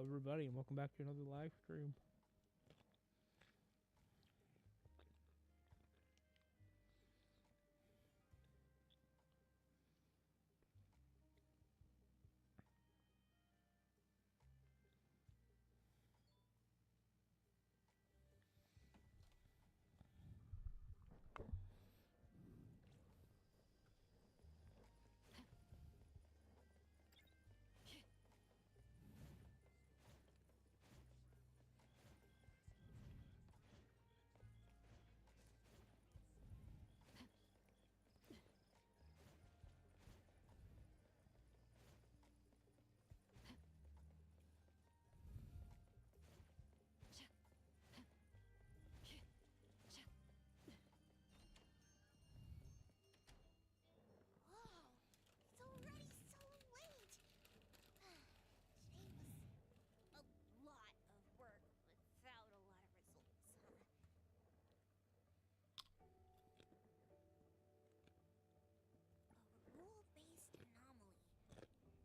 everybody, and welcome back to another live stream. Whoa, it's already so late. Today was a lot of work without a lot of results, huh? A rule-based anomaly.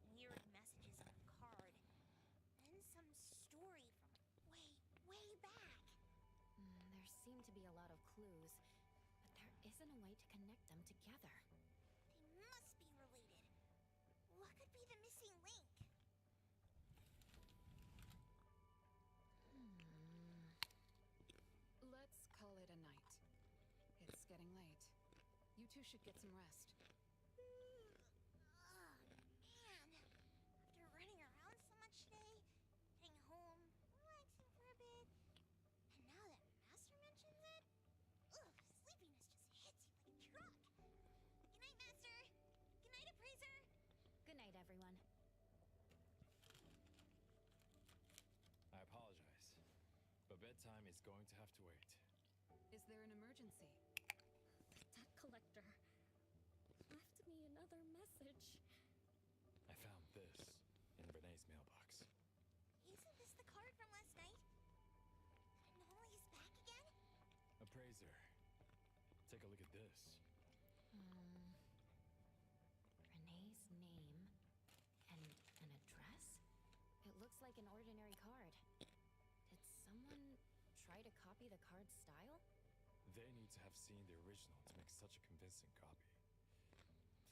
Weird messages on a card. Then some story from way back. There seem to be a lot of clues, but there isn't a way to connect them together. They must be related. What could be the missing link? Let's call it a night. It's getting late. You two should get some rest. Oh, man. After running around so much today, getting home, relaxing for a bit, and now that Master mentions it, ugh, sleepiness just hits you like a truck. Good night, Master. Good night, Appraiser. Good night, everyone. I apologize, but bedtime is going to have to wait. Is there an emergency? The debt collector left me another message. I found this in Renee's mailbox. Isn't this the card from last night? The anomaly is back again? Appraiser, take a look at this. Renee's name and an address? It looks like an ordinary card. Did someone try to copy the card's style? They need to have seen the original to make such a convincing copy.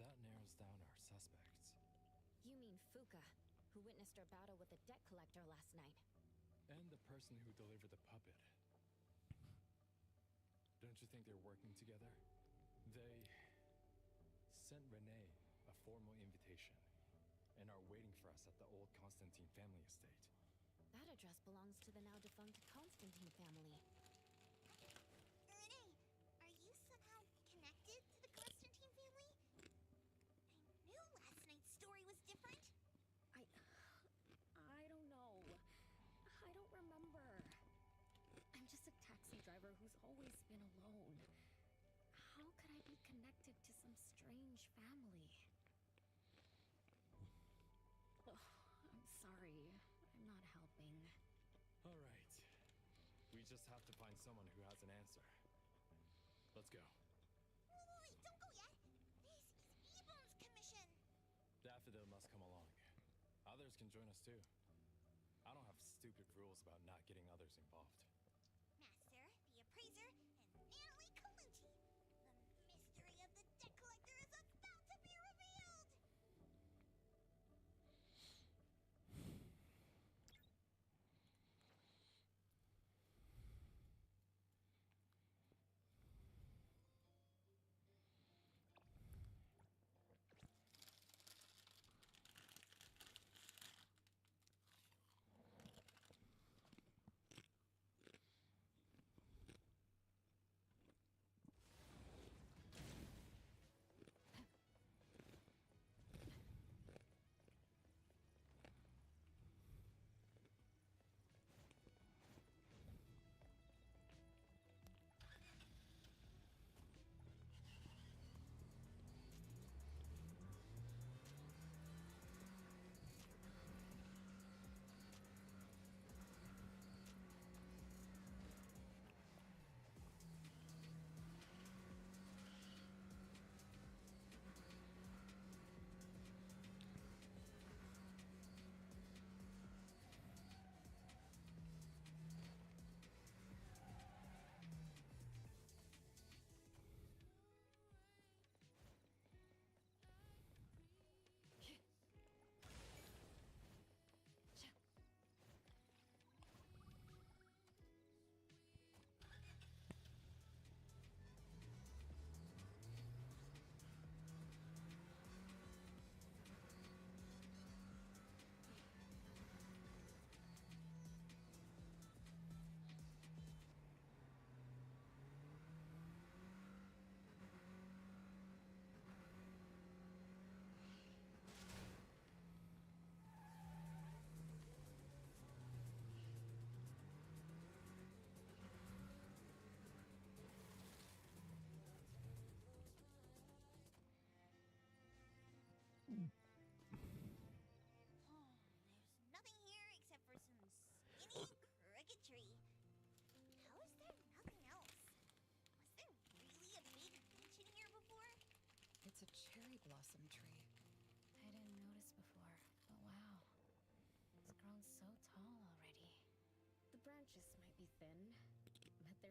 That narrows down our suspects. You mean Fuka, who witnessed our battle with the debt collector last night. And the person who delivered the puppet. Don't you think they're working together? They sent Renee a formal invitation and are waiting for us at the old Constantine family estate. That address belongs to the now defunct Constantine family. Renee, are you somehow connected to the Constantine family? I knew last night's story was different. I don't know. I don't remember. I'm just a taxi driver who's always been alone. How could I be connected to some strange family? Oh, I'm sorry. I'm not helping. All right. We just have to find someone who has an answer. Let's go. Wait, don't go yet. This is Ebon's commission. Daffodil must come along. Others can join us too. I don't have stupid rules about not getting others involved. Master, the Appraiser, and Natalie Colucci. The mystery of the debt collector is about to be revealed!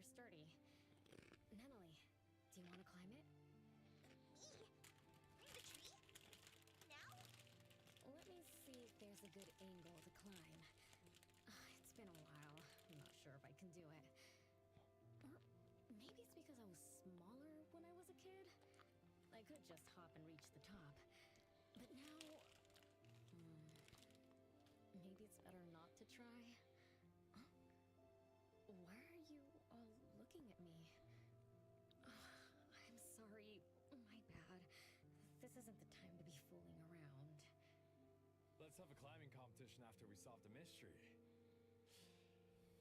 sturdy. Natalie, do you want to climb it? Me? Climb the tree? Now? Let me see if there's a good angle to climb. It's been a while. I'm not sure if I can do it. Or maybe it's because I was smaller when I was a kid. I could just hop and reach the top. But now... maybe it's better not to try. Huh? Why are you all looking at me? I'm sorry. My bad. This isn't the time to be fooling around. Let's have a climbing competition after we solve the mystery.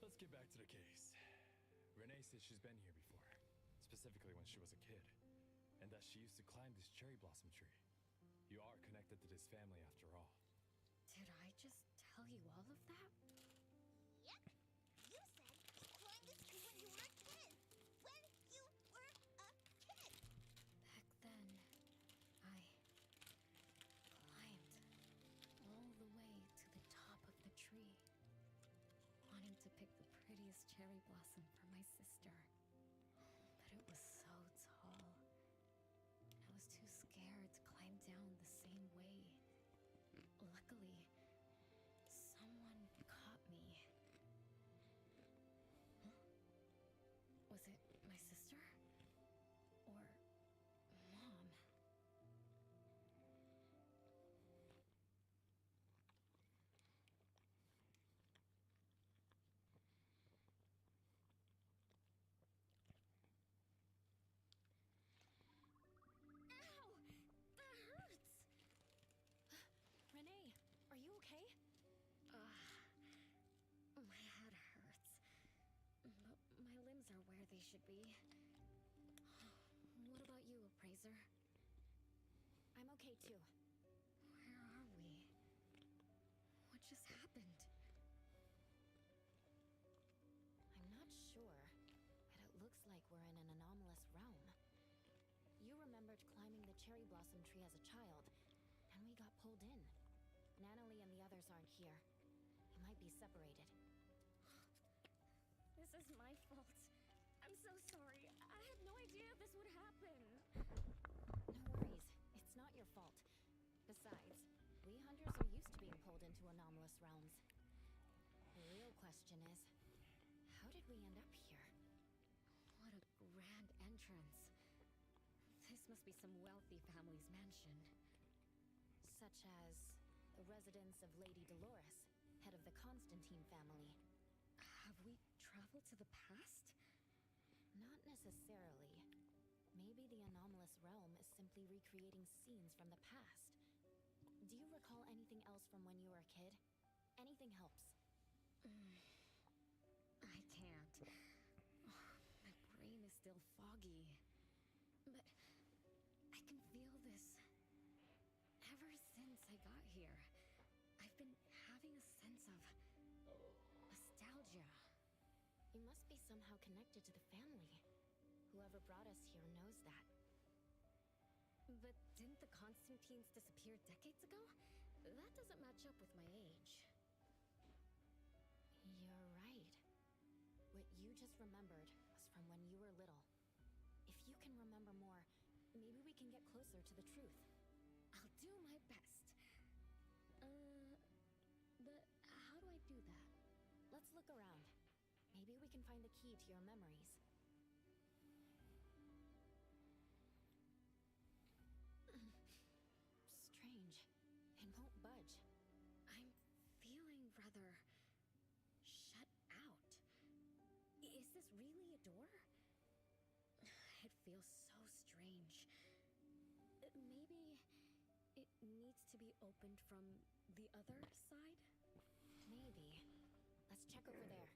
Let's get back to the case. Renee says she's been here before, specifically when she was a kid, and that she used to climb this cherry blossom tree. You are connected to this family after all. Did I just tell you all of that? Yep. You said you climbed this tree when you were a kid. When you were a kid. Back then, I climbed all the way to the top of the tree, wanting to pick the prettiest cherry blossom for my sister. But it was so tall. I was too scared to climb down the same way. Luckily, someone caught me. Huh? Was it my sister? Or Mom? Ow! That hurts! Renee, are you okay? My head hurts. But my limbs are where they should be. What about you, Appraiser? I'm okay too. Where are we? What just happened? I'm not sure, but it looks like we're in an anomalous realm. You remembered climbing the cherry blossom tree as a child, and we got pulled in. Natalie and the others aren't here. We might be separated. This is my fault. I'm so sorry. I had no idea this would happen. No worries. It's not your fault. Besides, we hunters are used to being pulled into anomalous realms. The real question is, how did we end up here? What a grand entrance. This must be some wealthy family's mansion. Such as the residence of Lady Dolores, head of the Constantine family. Have we traveled to the past? Not necessarily. Maybe the anomalous realm is simply recreating scenes from the past. Do you recall anything else from when you were a kid? Anything helps. I can't. My brain is still foggy. But I can feel this. Ever since I got here, I've been having a sense of nostalgia. You must be somehow connected to the family. Whoever brought us here knows that. But didn't the Constantines disappear decades ago? That doesn't match up with my age. You're right. What you just remembered was from when you were little. If you can remember more, maybe we can get closer to the truth. I'll do my best. But how do I do that? Let's look around. Maybe we can find the key to your memories. Strange. It won't budge. I'm feeling rather shut out. Is this really a door? It feels so strange. Maybe it needs to be opened from the other side? Maybe. Let's check over there.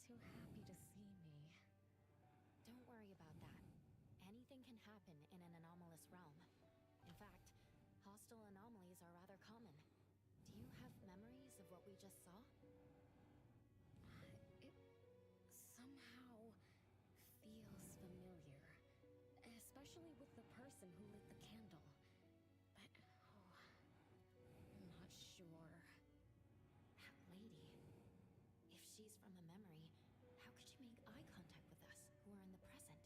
too happy to see me. Don't worry about that. Anything can happen in an anomalous realm. In fact, hostile anomalies are rather common. Do you have memories of what we just saw? It somehow feels familiar, especially with the person who lit the candle. But, I'm not sure. That lady. If she's from a memory, how could she make eye contact with us, who are in the present?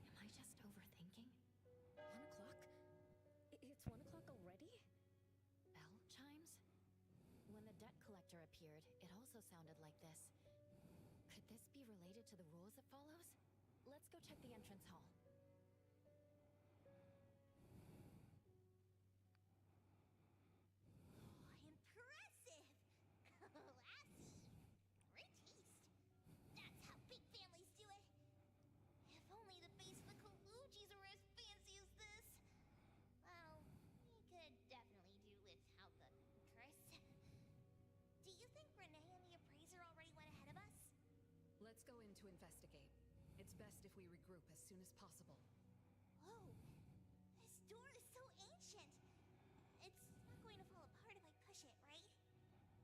Am I just overthinking? 1 o'clock? It's 1 o'clock already? Bell chimes? When the debt collector appeared, it also sounded like this. Could this be related to the rules it follows? Let's go check the entrance hall. Impressive! Classy! Great taste! That's how big families do it! If only the base of the Kalujis were as fancy as this! Well, we could definitely do without the Chris. Do you think Renee and the appraiser already went ahead of us? Let's go in to investigate. It's best if we regroup as soon as possible. Whoa! This door is so ancient! It's not going to fall apart if I push it, right?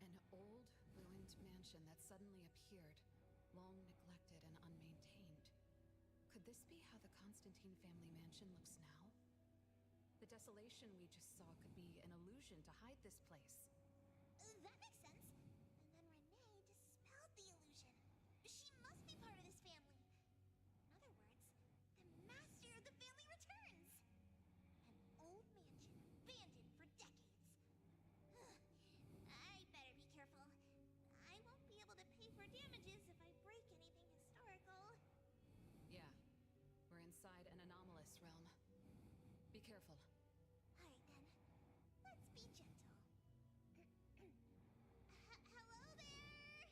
An old, ruined mansion that suddenly appeared, long neglected and unmaintained. Could this be how the Constantine family mansion looks now? The desolation we just saw could be an illusion to hide this place. That makes sense. And then Renee dispelled the illusion. She must be part of this family. In other words, the master of the family returns. An old mansion abandoned for decades. I better be careful. I won't be able to pay for damages if I break anything historical. Yeah, we're inside an anomalous realm. Be careful. All right then. Let's be gentle. Hello there!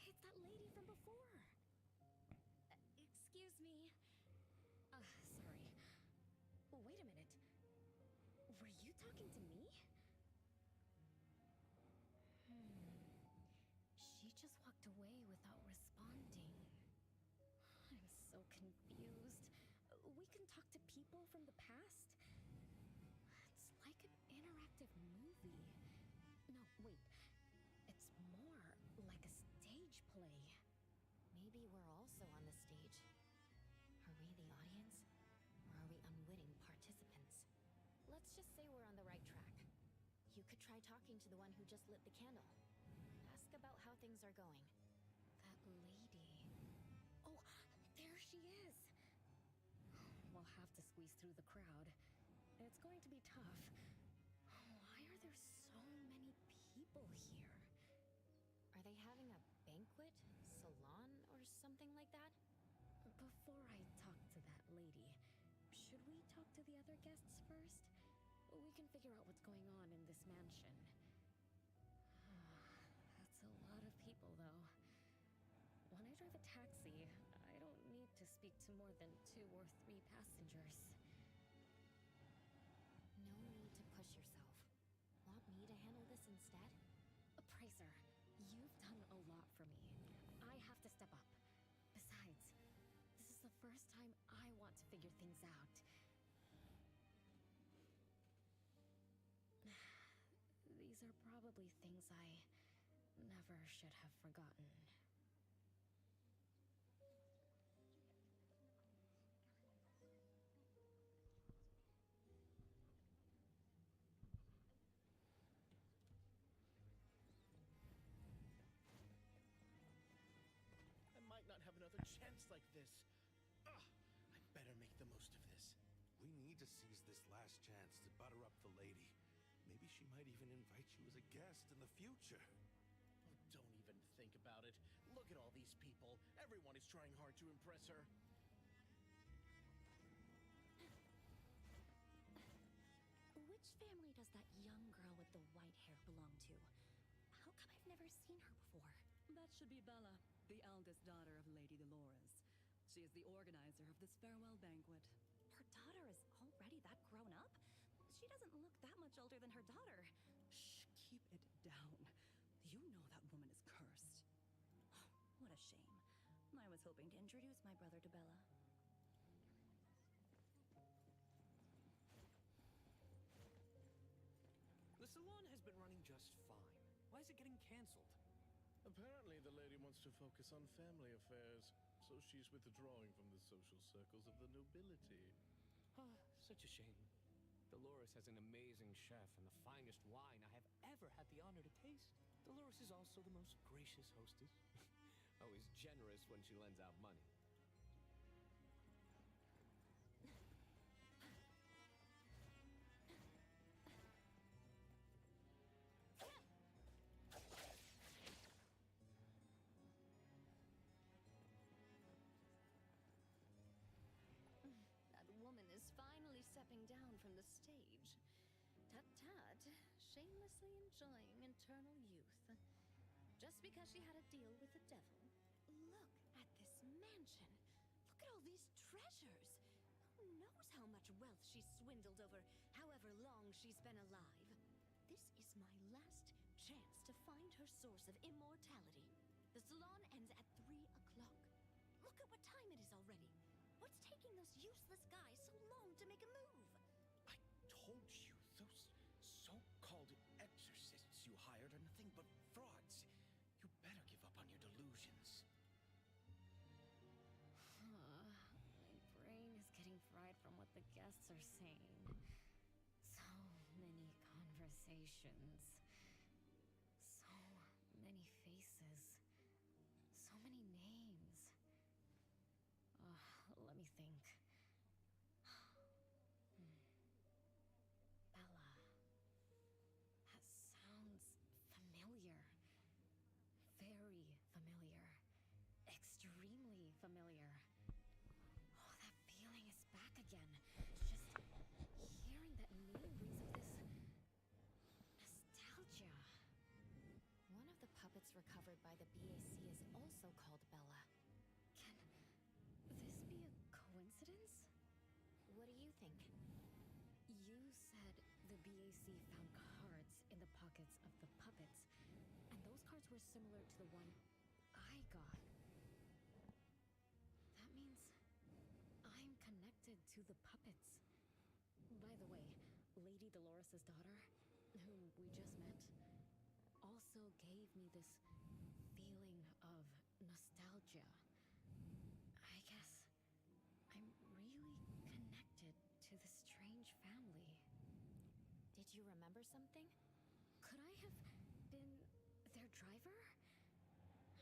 It's that lady from before. Excuse me. Sorry. Wait a minute. Were you talking to me? She just walked away without responding. I'm so confused. We can talk to people from the past? It's like an interactive movie. No, wait. It's more like a stage play. Maybe we're also on the stage. Are we the audience? Or are we unwitting participants? Let's just say we're on the right track. You could try talking to the one who just lit the candle. Ask about how things are going. That lady. Oh, there she is. We'll have to squeeze through the crowd. It's going to be tough. Why are there so many people here? Are they having a banquet, salon, or something like that? Before I talk to that lady, should we talk to the other guests first? We can figure out what's going on in this mansion. That's a lot of people, though. When I drive a taxi, I don't need to speak to more than 2 or 3 passengers. No need to push yourself. Want me to handle this instead? Appraiser, you've done a lot for me. I have to step up. Besides, this is the first time I want to figure things out. These are probably things I never should have forgotten. I might not have another chance like this. I better make the most of this. We need to seize this last chance to butter up the lady. Maybe she might even invite you as a guest in the future. Oh, don't even think about it. Look at all these people. Everyone is trying hard to impress her. Which family does that young girl with the white hair belong to? How come I've never seen her before? That should be Bella, the eldest daughter of Lady Dolores. She is the organizer of this farewell banquet. Her daughter is already that grown up? She doesn't look that much older than her daughter. Shh, keep it down. You know that woman is cursed. What a shame. I was hoping to introduce my brother to Bella. The salon has been running just fine. Why is it getting canceled? Apparently, the lady wants to focus on family affairs, so she's withdrawing from the social circles of the nobility. Ah, such a shame. Dolores has an amazing chef and the finest wine I have ever had the honor to taste. Dolores is also the most gracious hostess. Always generous when she lends out money. That woman is finally stepping down from the stage. Tut-tut, shamelessly enjoying eternal youth. Just because she had a deal with the devil. Look at this mansion. Look at all these treasures. Who knows how much wealth she's swindled over however long she's been alive. This is my last chance to find her source of immortality. The salon ends at 3 o'clock. Look at what time it is already. What's taking those useless guys so long to make a move? I told you, those so-called exorcists you hired are nothing but frauds. You better give up on your delusions. My brain is getting fried from what the guests are saying. So many conversations. So many faces. So many names. Let me think. Bella. That sounds familiar. Very familiar. Extremely familiar. Oh, that feeling is back again. Just hearing that name brings up this nostalgia. One of the puppets recovered by the BAC is also called Bella. Can this be a coincidence? What do you think? You said the BAC found cards in the pockets of the puppets, and those cards were similar to the one I got. That means I'm connected to the puppets. By the way, Lady Dolores' daughter, whom we just met, also gave me this feeling of nostalgia. I guess I'm really connected to this strange family. Did you remember something? Could I have been their driver?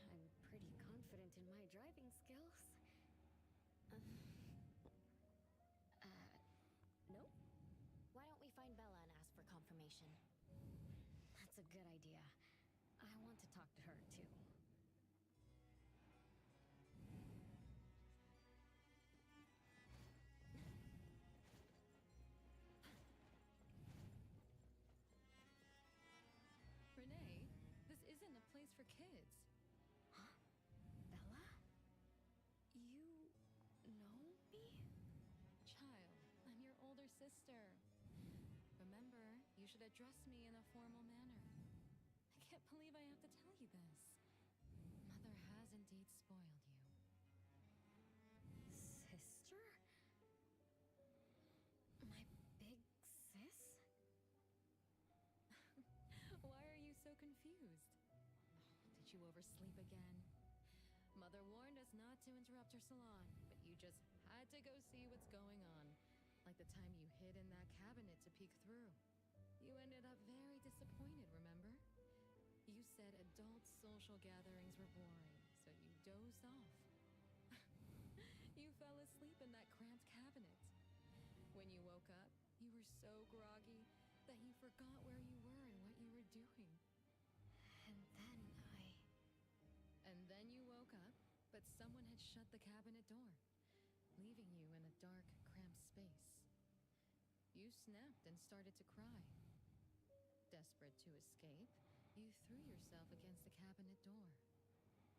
I'm pretty confident in my driving skills. No? Why don't we find Bella and ask for confirmation? That's a good idea. I want to talk to her, too. Renee, this isn't a place for kids. Huh? Bella? You know me? Child, I'm your older sister. Remember, you should address me in a formal manner. I can't believe I have to tell you this. Mother has indeed spoiled you. Sister? My big sis? Why are you so confused? Did you oversleep again? Mother warned us not to interrupt her salon, but you just had to go see what's going on. Like the time you hid in that cabinet to peek through. You ended up very disappointed, remember? You said adult social gatherings were boring, so you dozed off. You fell asleep in that cramped cabinet. When you woke up, you were so groggy that you forgot where you were and what you were doing. And then you woke up, but someone had shut the cabinet door, leaving you in a dark, cramped space. You snapped and started to cry. Desperate to escape, you threw yourself against the cabinet door.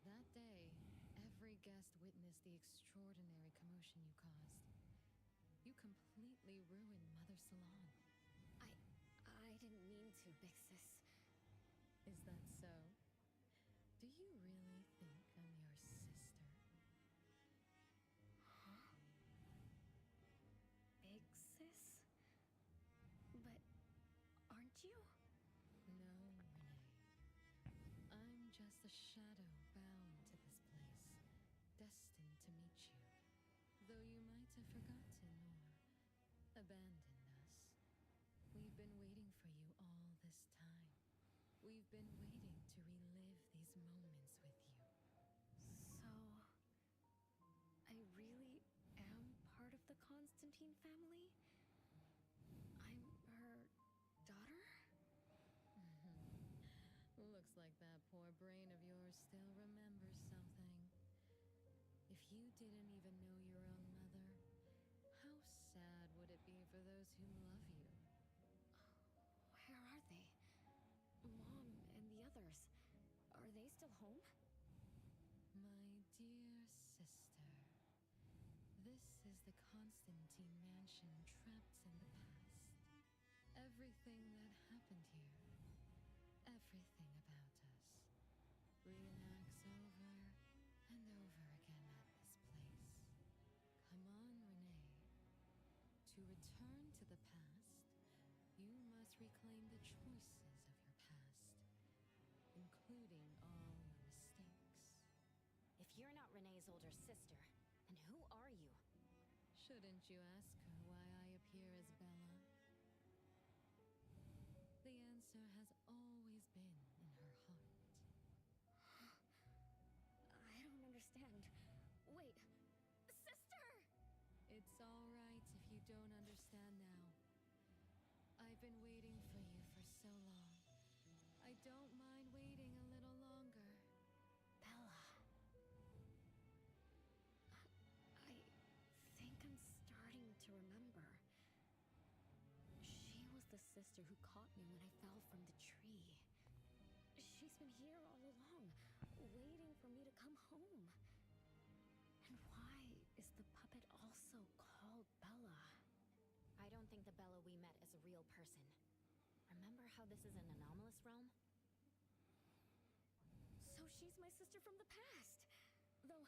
That day, every guest witnessed the extraordinary commotion you caused. You completely ruined Mother Salon. I didn't mean to, Big Sis. Is that so? Do you really think I'm your sister? Huh? Big Sis? But aren't you? No, Renee. I'm just a shadow bound to this place, destined to meet you. Though you might have forgotten or abandoned us. We've been waiting for you all this time. We've been waiting to relive these moments with you. So, I really am part of the Constantine family? I'm her daughter? Looks like that poor brain of yours still remembers something. If you didn't even know your own mother, how sad would it be for those who love you? Where are they? Mom and the others. Are they still home? My dear sister, this is the Constantine mansion trapped in the past. Everything that happened here, everything about us, reenacts over and over again at this place. Come on, Renee. To return to the past, you must reclaim the choices of your past, including all your mistakes. If you're not Renee's older sister, then who are you? Shouldn't you ask her why I appear as Bella? The answer has always been in her heart. I don't understand. Wait, sister! It's all right if you don't understand now. I've been waiting for you for so long. I don't mind waiting a little longer. Bella. I think I'm starting to remember. She was the sister who caught me when I fell from the tree. She's been here all along, waiting for me to come home. And why is the puppet also called Bella? I don't think the Bella we met is a real person. Remember how this is an anomalous realm? So she's my sister from the past. Though,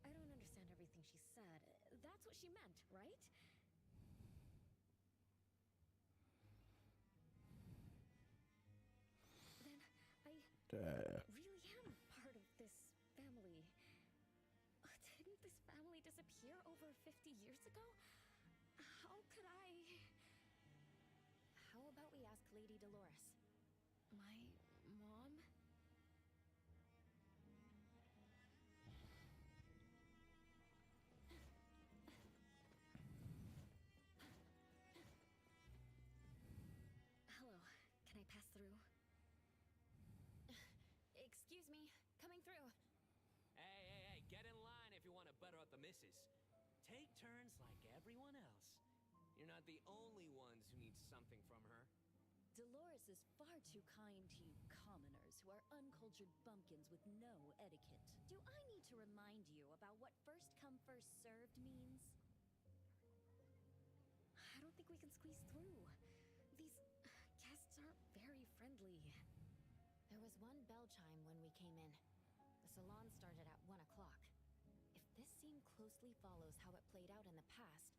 I don't understand everything she said. That's what she meant, right? Then I really am part of this family. Didn't this family disappear over 50 years ago? How could I... How about we ask Lady Dolores? My mom? Hello, can I pass through? Excuse me, coming through. Hey, get in line if you want to butter up the missus. Take turns like everyone else. You're not the only ones who need something from her. Dolores is far too kind to you commoners who are uncultured bumpkins with no etiquette. Do I need to remind you about what first come, first served means? I don't think we can squeeze through. These guests aren't very friendly. There was one bell chime when we came in. The salon started at 1 o'clock. If this scene closely follows how it played out in the past,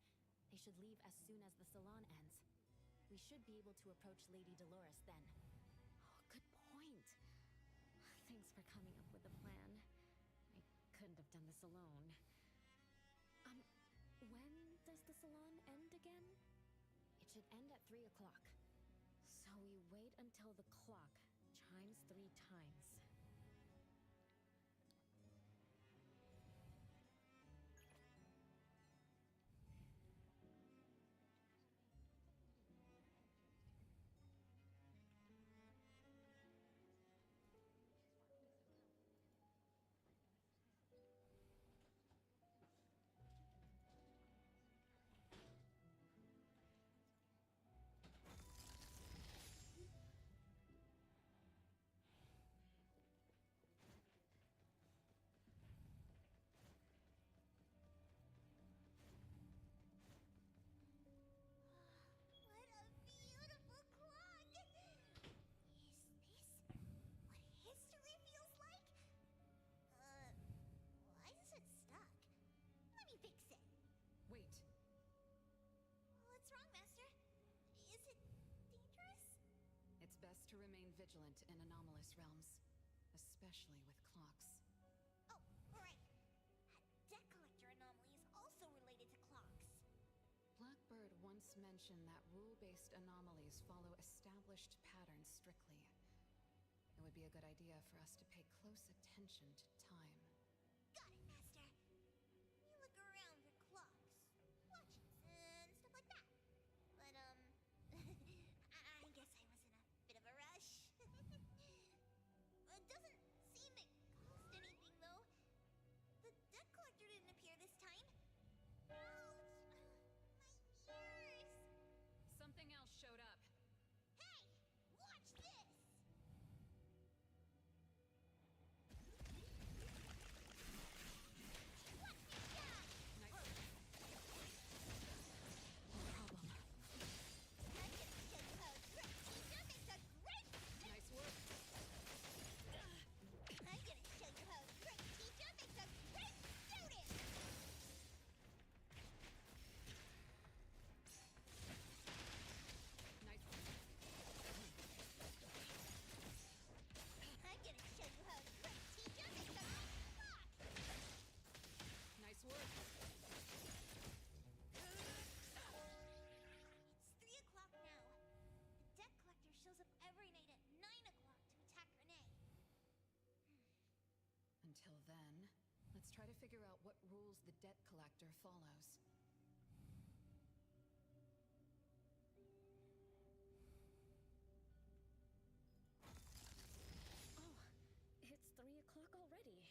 they should leave as soon as the salon ends. We should be able to approach Lady Dolores then. Oh, good point. Thanks for coming up with a plan. I couldn't have done this alone. When does the salon end again? It should end at 3 o'clock. So we wait until the clock chimes 3 times. best to remain vigilant in anomalous realms, especially with clocks. Oh, right. Debt collector anomaly is also related to clocks. Blackbird once mentioned that rule-based anomalies follow established patterns strictly. It would be a good idea for us to pay close attention to time. Got it, Master. You look around for clocks, watches, and stuff like that. But, I guess I was in a bit of a rush. It doesn't seem it cost anything, though. The debt collector didn't appear this time. Ouch! My ears! Something else showed up. Hey! Watch this! Until then, let's try to figure out what rules the debt collector follows. Oh, it's 3 o'clock already.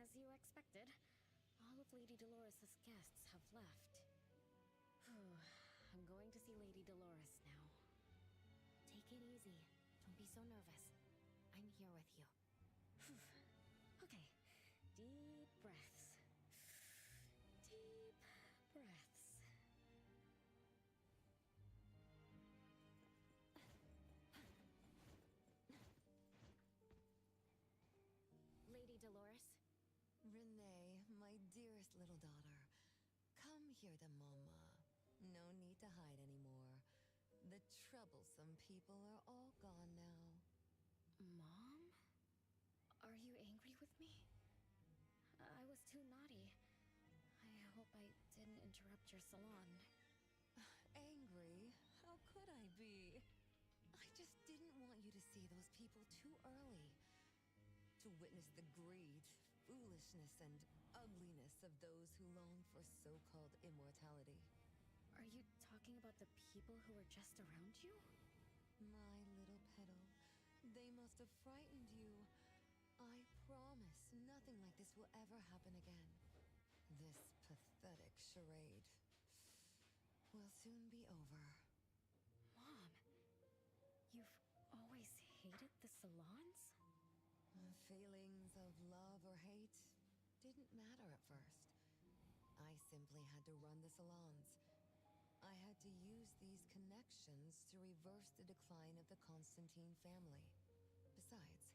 As you expected, all of Lady Dolores' guests have left. I'm going to see Lady Dolores now. Take it easy. Don't be so nervous. I'm here with you. Okay, deep breaths. Deep breaths. Lady Dolores? Renee, my dearest little daughter. Come here to Mama. No need to hide anymore. The troublesome people are all gone now. Mom? Are you angry with me? I was too naughty. I hope I didn't interrupt your salon. Angry? How could I be? I just didn't want you to see those people too early. To witness the greed, foolishness, and ugliness of those who long for so-called immortality. Are you talking about the people who were just around you? My little petal, they must have frightened you. I promise nothing like this will ever happen again. This pathetic charade will soon be over. Mom, you've always hated the salons? Feelings of love or hate didn't matter at first. I simply had to run the salons. I had to use these connections to reverse the decline of the Constantine family. Besides,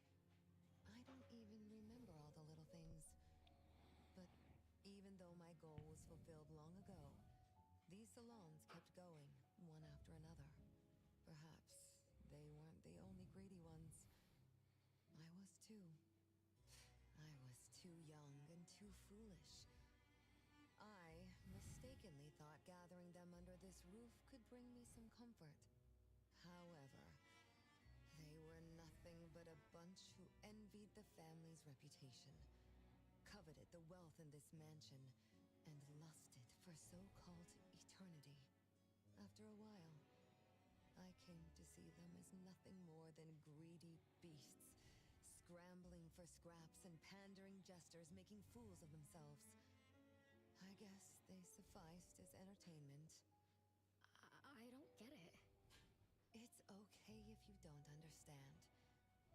I don't even remember all the little things. But even though my goal was fulfilled long ago, these salons kept going, one after another. Perhaps they weren't the only greedy ones. I was too. I was too young and too foolish. I mistakenly thought gathering them under this roof could bring me some comfort. However, they were nothing but a bunch who envied the family's reputation, coveted the wealth in this mansion, and lusted for so-called eternity. After a while, I came to see them as nothing more than greedy beasts, scrambling for scraps and pandering jesters making fools of themselves. I guess they sufficed as entertainment. I don't get it. It's okay if you don't understand.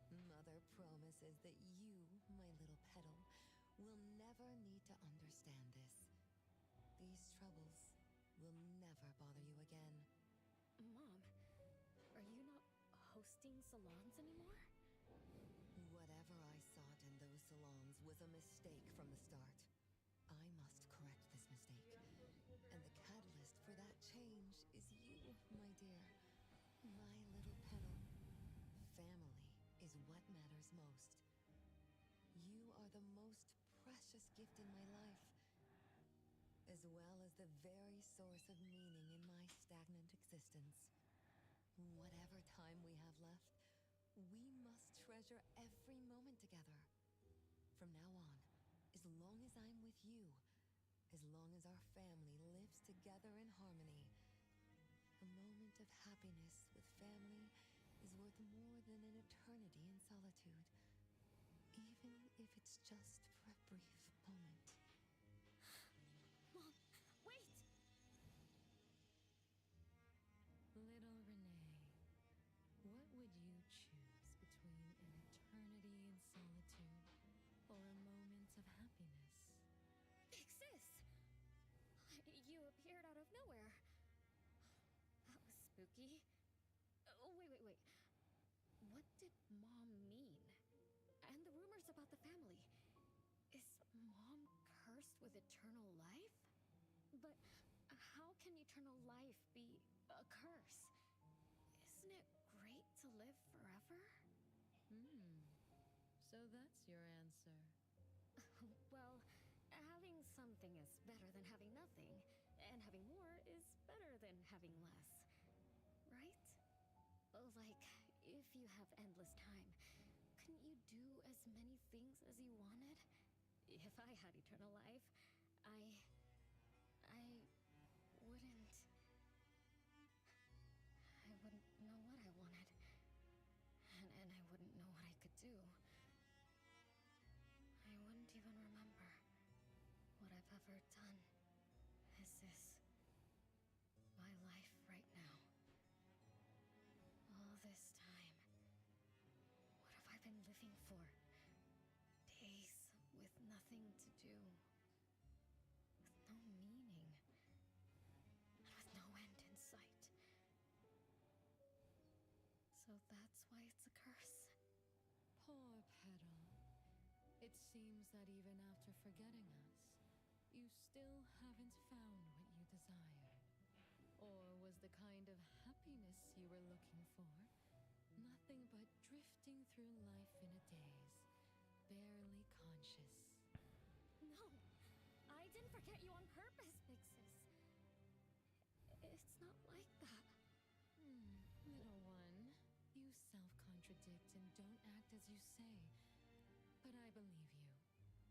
Mother promises that you, my little petal, will never need to understand this. These troubles will never bother you again. Mom, are you not hosting salons anymore? Whatever I sought in those salons was a mistake from the start. I must correct this mistake. And the catalyst for that change is you, my dear. My little petal. matters most. You are the most precious gift in my life, as well as the very source of meaning in my stagnant existence. Whatever time we have left, we must treasure every moment together. From now on, as long as I'm with you, as long as our family lives together in harmony, a moment of happiness with family is worth more than an eternity in solitude, even if it's just for a brief moment. Mom, wait! Little Renee, what would you choose between an eternity in solitude or a moment of happiness? Big sis! You appeared out of nowhere. That was spooky. Oh, wait. What did Mom mean? And the rumors about the family. Is Mom cursed with eternal life? But how can eternal life be a curse? Isn't it great to live forever? So that's your answer. Well, having something is better than having nothing, and having more is better than having less. Right? Like, if you have endless time, couldn't you do as many things as you wanted? If I had eternal life, I wouldn't know what I wanted. And I wouldn't know what I could do. I wouldn't even remember what I've ever done. Is this my life right now? All this time, what have I been living for? Days with nothing to do, with no meaning, and with no end in sight. So that's why it's a curse. Poor Petal. It seems that even after forgetting us, you still haven't found what you desire. Or was the kind of happiness you were looking for nothing but drifting through life in a daze, barely conscious? No, I didn't forget you on purpose, Big Sis. It's not like that. Little one, you self-contradict and don't act as you say. But I believe you,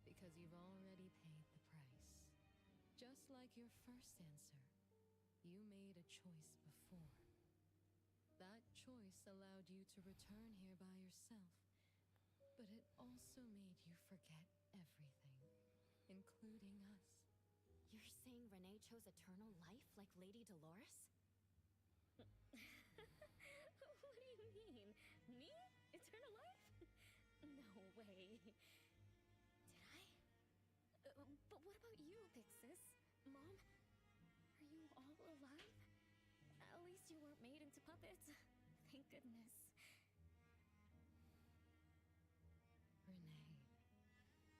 because you've already paid the price. Just like your first answer, you made a choice before. That choice allowed you to return here by yourself, but it also made you forget everything, including us. You're saying Renee chose eternal life like Lady Dolores? What do you mean? Me? Eternal life? No way. Did I? But what about you, Big Sis? Mom? Are you all alive? At least you weren't made into puppets. Thank goodness. Renee,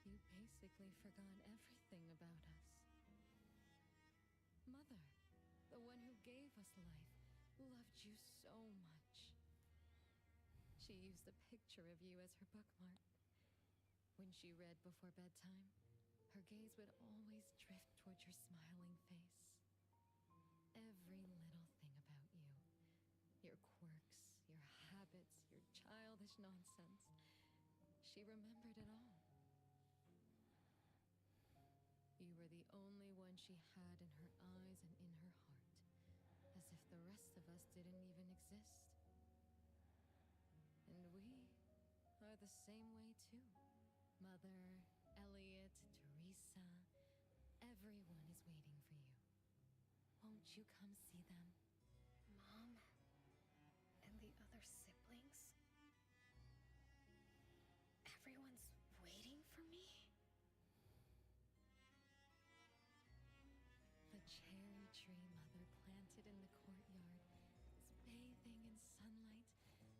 you basically forgot everything about us. Mother, the one who gave us life, loved you so much. She used a picture of you as her bookmark. When she read before bedtime, her gaze would always drift towards your smiling face. Every little thing about you, your quirks, your habits, your childish nonsense, she remembered it all. You were the only one she had in her eyes and in her heart, as if the rest of us didn't even exist. And we are the same way too. Mother, Elliot, Teresa, everyone is waiting for you. Won't you come see them? Mom and the other siblings? Everyone's waiting for me? The cherry tree Mother planted in the courtyard is bathing in sunlight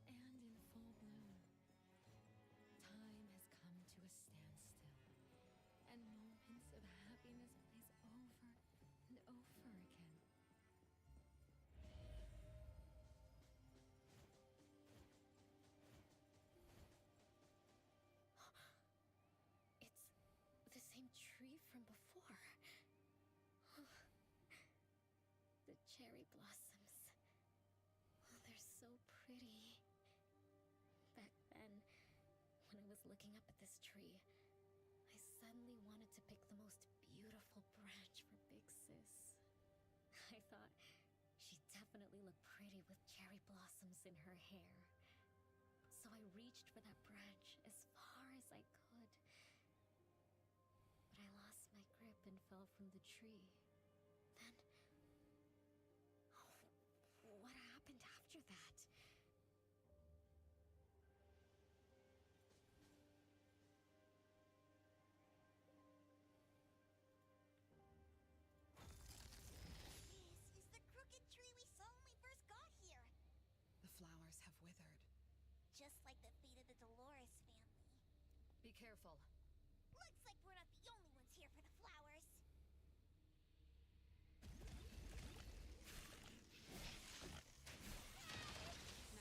and in full bloom. Time has come to a standstill, and moments of happiness plays over and over again. from before. The cherry blossoms. Oh, they're so pretty. Back then, when I was looking up at this tree, I suddenly wanted to pick the most beautiful branch for Big Sis. I thought she'd definitely look pretty with cherry blossoms in her hair. So I reached for that branch as far as I could. But I lost my grip and fell from the tree. Then... oh, what happened after that? This is the crooked tree we saw when we first got here. The flowers have withered. Just like the fate of the Dolores family. Be careful. Looks like we're not the only ones here for the flowers.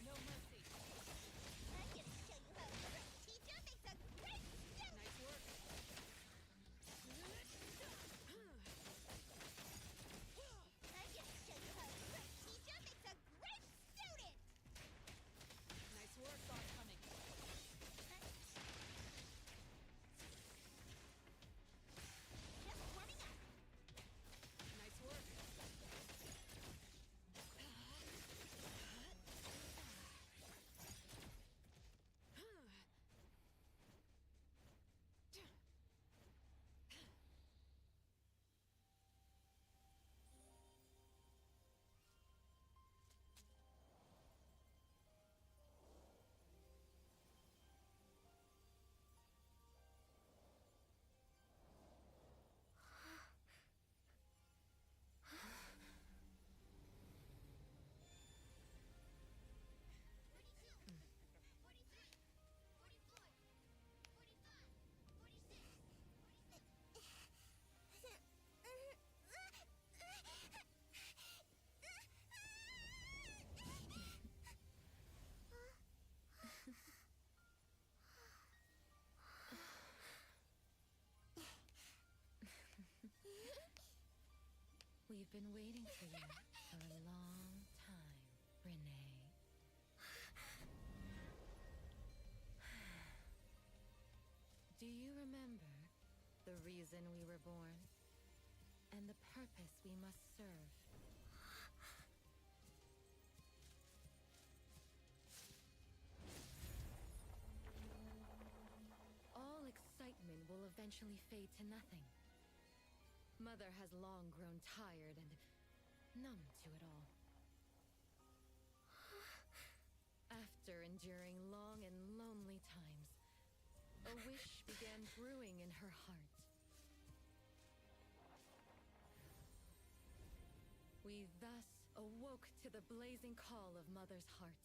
No mercy. I'm gonna show you how a great teacher makes a great student! Nice work. I'm gonna show you how a great teacher makes a great student! Nice work, thought coming. Just warming up. Nice work. We've been waiting for you for a long time, Renee. Do you remember the reason we were born? And the purpose we must serve? All excitement will eventually fade to nothing. Mother has long grown tired and numb to it all. After enduring long and lonely times, a wish began brewing in her heart. We thus awoke to the blazing call of Mother's heart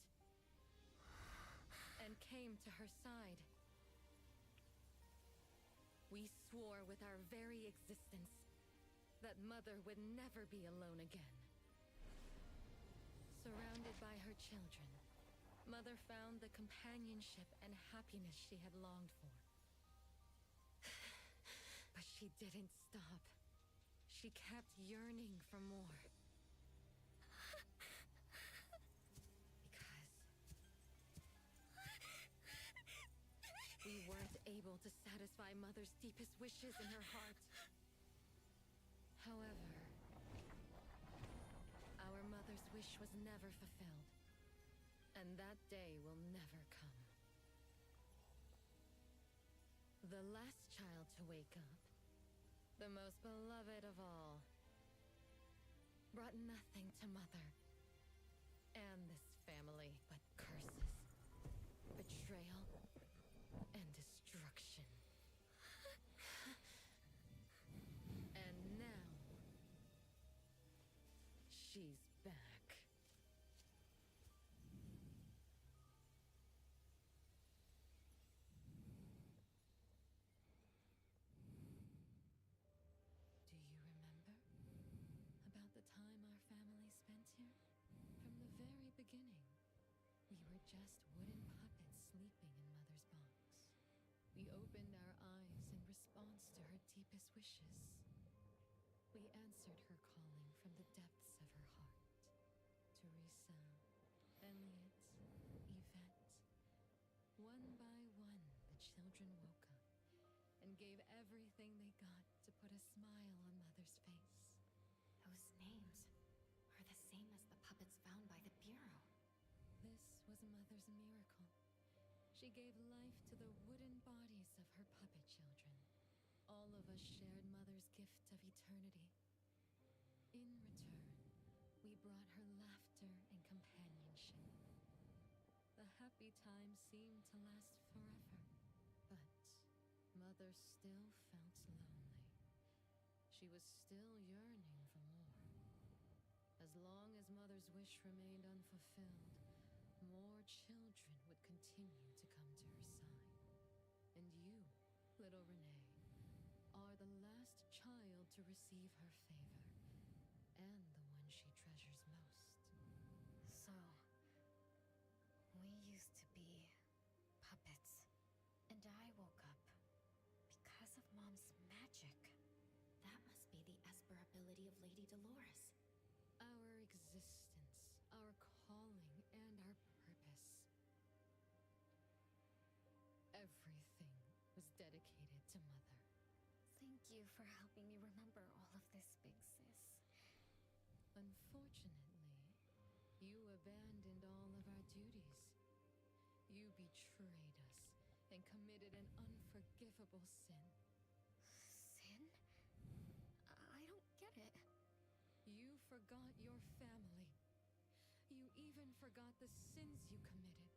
and came to her side. We swore with our very existence that Mother would never be alone again. Surrounded by her children, Mother found the companionship and happiness she had longed for. But she didn't stop. She kept yearning for more. Because we weren't able to satisfy Mother's deepest wishes in her heart. However, our mother's wish was never fulfilled, and that day will never come. The last child to wake up, the most beloved of all, brought nothing to Mother and this family but curses, betrayal, and destruction. And now, she's back. Do you remember about the time our family spent here? From the very beginning, we were just wooden puppets sleeping in Mother's box. We opened our eyes in response to her deepest wishes. We answered her calling from the depths of her heart. Teresa, Elliot, Yvette. One by one, the children woke up and gave everything they got to put a smile on Mother's face. Those names are the same as the puppets found by the Bureau. This was Mother's miracle. She gave life to the wooden bodies of her puppet children. All of us shared Mother's gift of eternity. In return, we brought her laughter and companionship. The happy time seemed to last forever, but Mother still felt lonely. She was still yearning for more. As long as Mother's wish remained unfulfilled, more children would continue to come to her side. And you, little Renee, are the last child to receive her favor, and the one she treasures most. So, we used to be puppets, and I woke up because of Mom's magic. That must be the Esper ability of Lady Dolores. Our existence, our calling, and our purpose. Everything was dedicated to Mother. Thank you for helping me remember all of this, Big Sis. Unfortunately, you abandoned all of our duties. You betrayed us and committed an unforgivable sin. Sin? I don't get it. You forgot your family. You even forgot the sins you committed.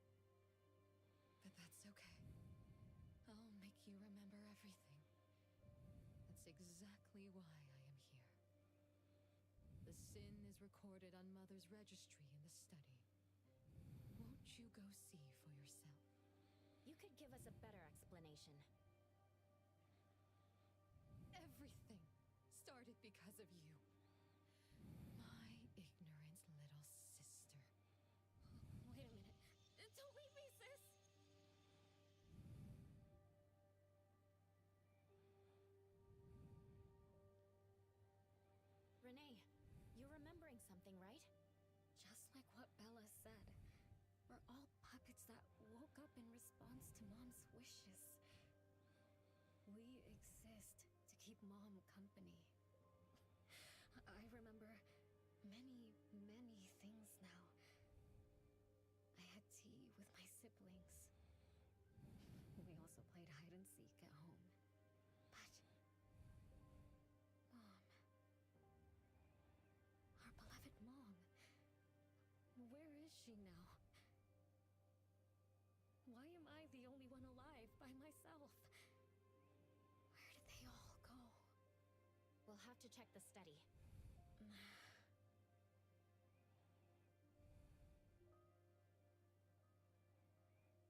But that's okay. I'll make you remember everything. That's exactly why I am here. The sin is recorded on Mother's registry in the study. Won't you go see for yourself? You could give us a better explanation. Everything started because of you. My ignorant little sister. Wait a minute. Don't leave me, sis! Renee, you're remembering something, right? Just like what Bella said. We're all puppets that woke up in response to Mom's wishes. We exist to keep Mom company. I remember many, many things now. I had tea with my siblings. We also played hide and seek at home. But Mom, our beloved Mom, where is she now? Why am I the only one alive by myself? Where did they all go? We'll have to check the study.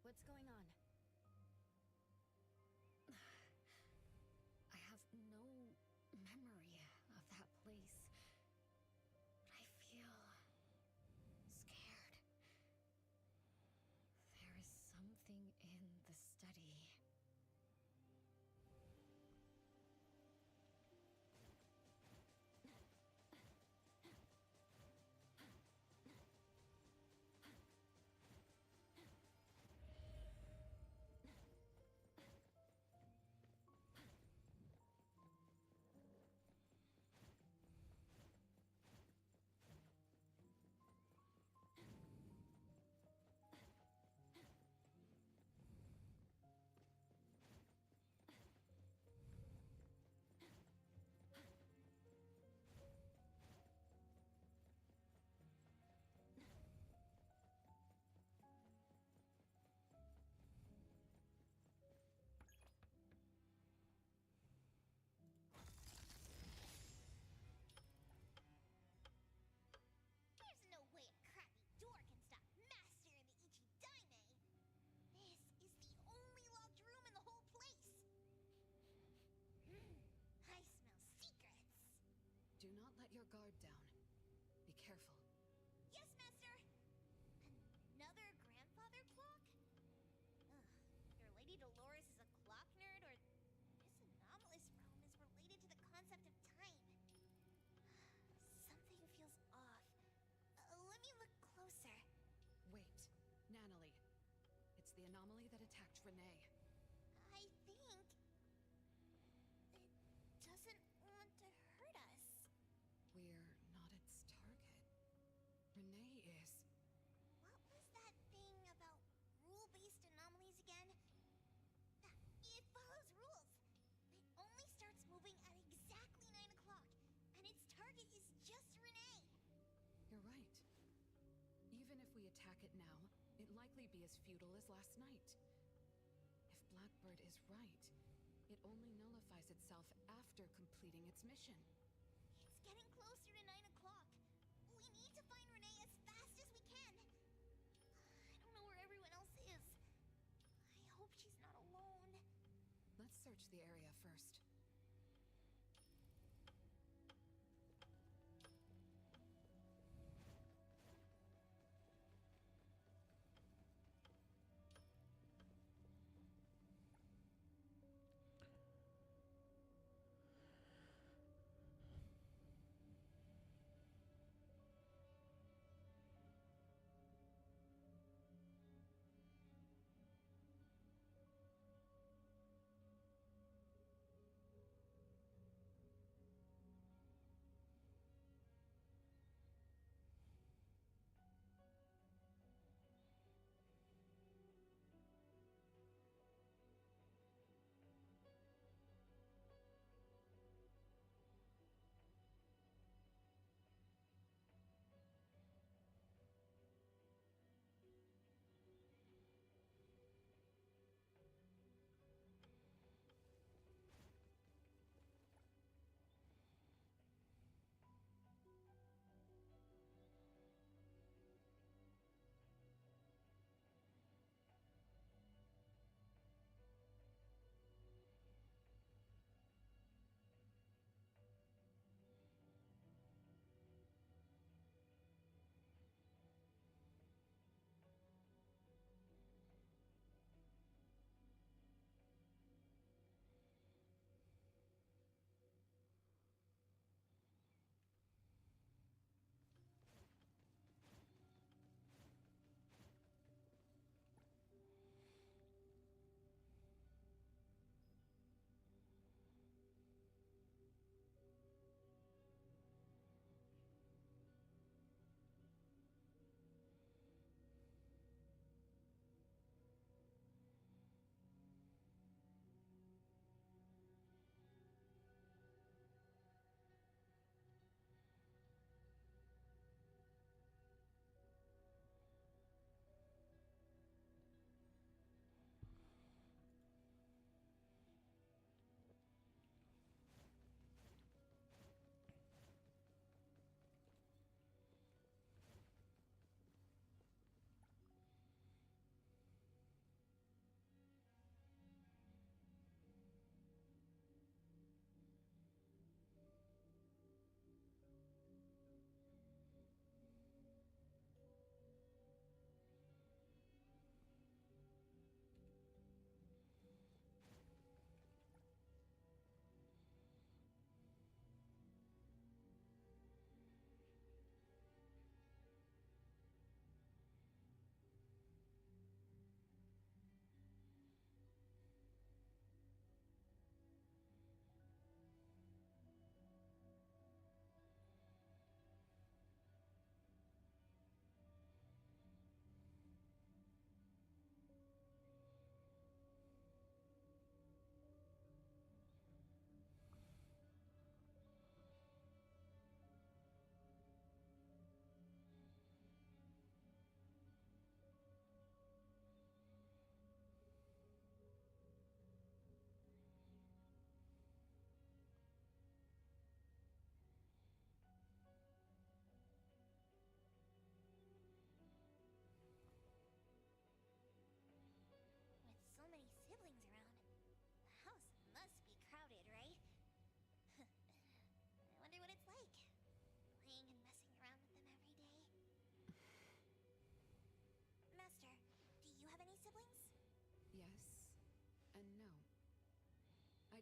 What's going on? I have no memory of that place. But I feel scared. There is something in the study. attack it now, it'd likely be as futile as last night. If Blackbird is right, it only nullifies itself after completing its mission. It's getting closer to 9 o'clock. We need to find Renee as fast as we can. I don't know where everyone else is. I hope she's not alone. Let's search the area first.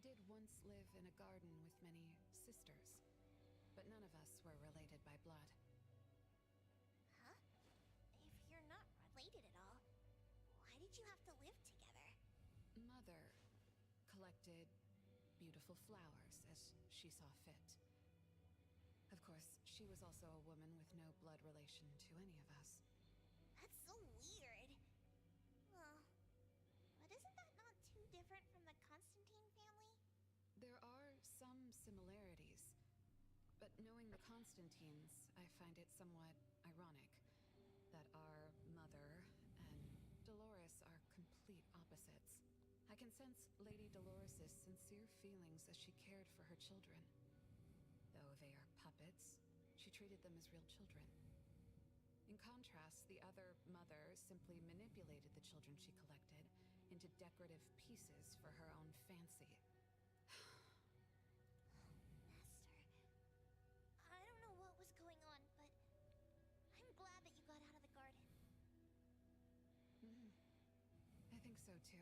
did once live in a garden with many sisters, but none of us were related by blood. Huh? If you're not related at all, why did you have to live together? Mother collected beautiful flowers as she saw fit. Of course, she was also a woman with no blood relation to any of us. That's so weird. Well, but isn't that not too different from the Constantine family? There are some similarities, but knowing the Constantines, I find it somewhat ironic that our Dolores are complete opposites. I can sense Lady Dolores' sincere feelings as she cared for her children. Though they are puppets, she treated them as real children. In contrast, the other mother simply manipulated the children she collected into decorative pieces for her own fancy. Master, I don't know what was going on, but I'm glad that you got out of the garden. I think so too.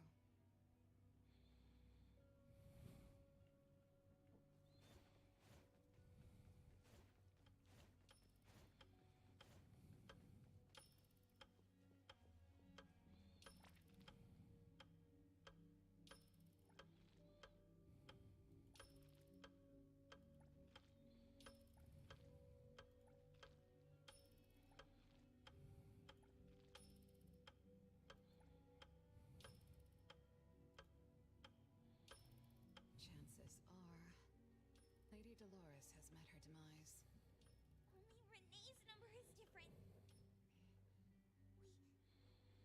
Chances are, Lady Dolores has met her demise. Only Renee's number is different.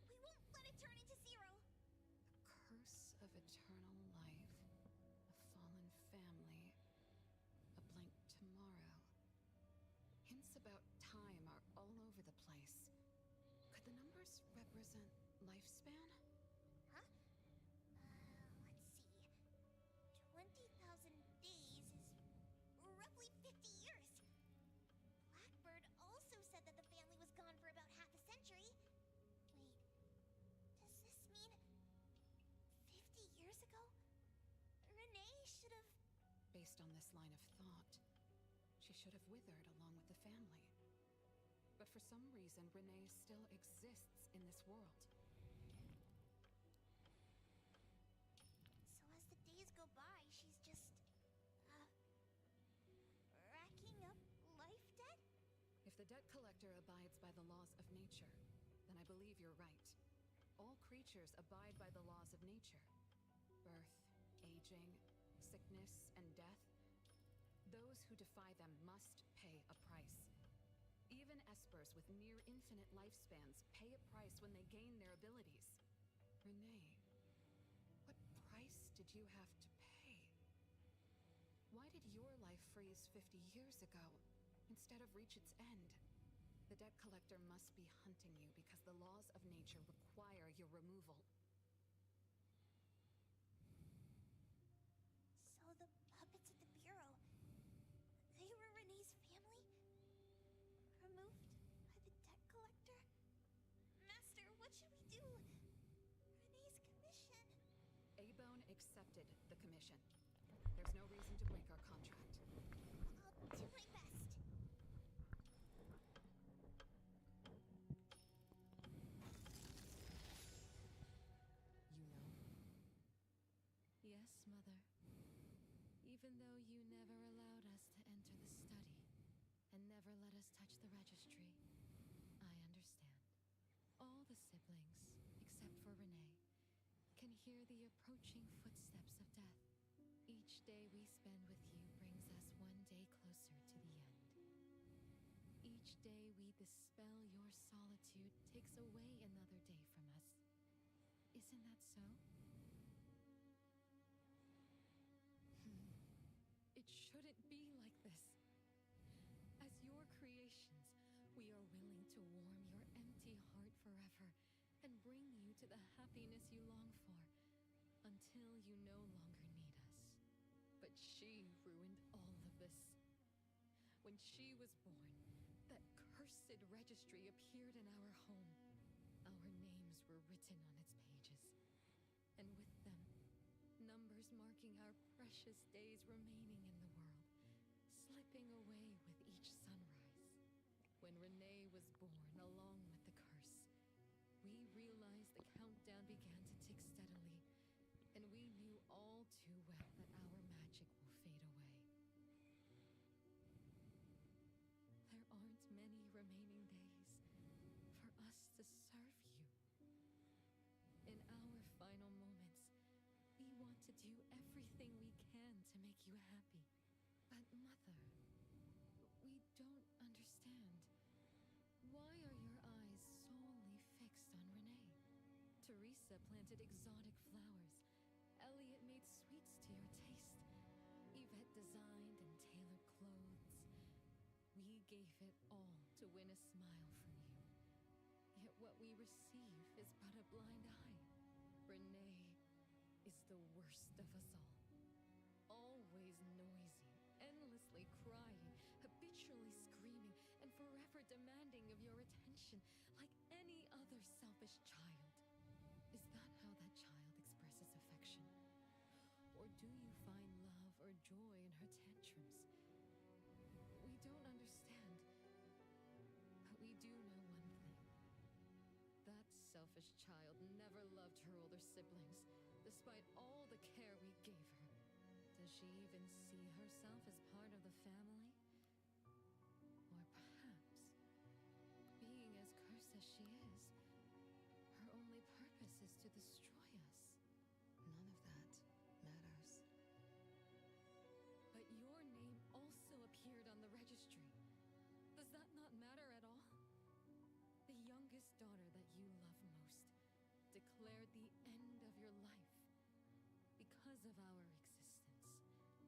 We won't let it turn into zero. The curse of eternal life, a fallen family, a blank tomorrow. Hints about time are all over the place. Could the numbers represent lifespan? Huh? Let's see. 20,000 days is roughly 50 years. Blackbird also said that the family was gone for about half a century. Wait, does this mean 50 years ago? Renee should have... Based on this line of thought, she should have withered along with the family. But for some reason, Renee still exists in this world. So as the days go by, she's just... racking up life debt? If the debt collector abides by the laws of nature, then I believe you're right. All creatures abide by the laws of nature. Birth, aging, sickness, and death. Those who defy them must pay a price. Even espers with near infinite lifespans pay a price when they gain their abilities. Renee, what price did you have to pay? Why did your life freeze 50 years ago instead of reach its end? The debt collector must be hunting you because the laws of nature require your removal. So the puppets at the Bureau, they were Renee's family? Removed by the debt collector? Master, what should we do? Renee's commission. A-Bone accepted the commission. There's no reason to break our contract. I'll do my best. You know? Yes, Mother. Even though you never allowed us to enter the study and never let us touch the registry, I understand. All the siblings, except for Renee, can hear the approaching footsteps of death. Each day we spend with you brings us one day closer to the end. Each day we dispel your solitude takes away another day from us. Isn't that so? It shouldn't be like this. As your creations, we are willing to warm your empty heart forever and bring you to the happiness you long for until you no longer need us. But she ruined all of this. When she was born, that cursed registry appeared in our home. Our names were written on its pages. And with them, numbers marking our precious days remaining in the world, slipping away with each sunrise. When Renee was born along with the curse, we realized the countdown began to tick steadily, and we knew all too well that our magic will fade away. There aren't many remaining days for us to serve you. In our final moments, we want to do everything we can to make you happy. But Mother, we don't understand. Why are your eyes solely fixed on Renee? Teresa planted exotic flowers. Elliot made sweets to your taste. Yvette designed and tailored clothes. We gave it all to win a smile from you. Yet what we receive is but a blind eye. Renee is the worst of us all. Always noisy, endlessly crying, habitually screaming, and forever demanding of your attention like any other selfish child. Is that how that child expresses affection? Or do you find love or joy in her tantrums? We don't understand. But we do know one thing. That selfish child never loved her older siblings, despite all the care we gave her. Does she even see herself as part of the family? Or perhaps, being as cursed as she is, her only purpose is to destroy us? None of that matters. But your name also appeared on the registry. Does that not matter at all? The youngest daughter that you love most declared the end of your life. Because of our existence,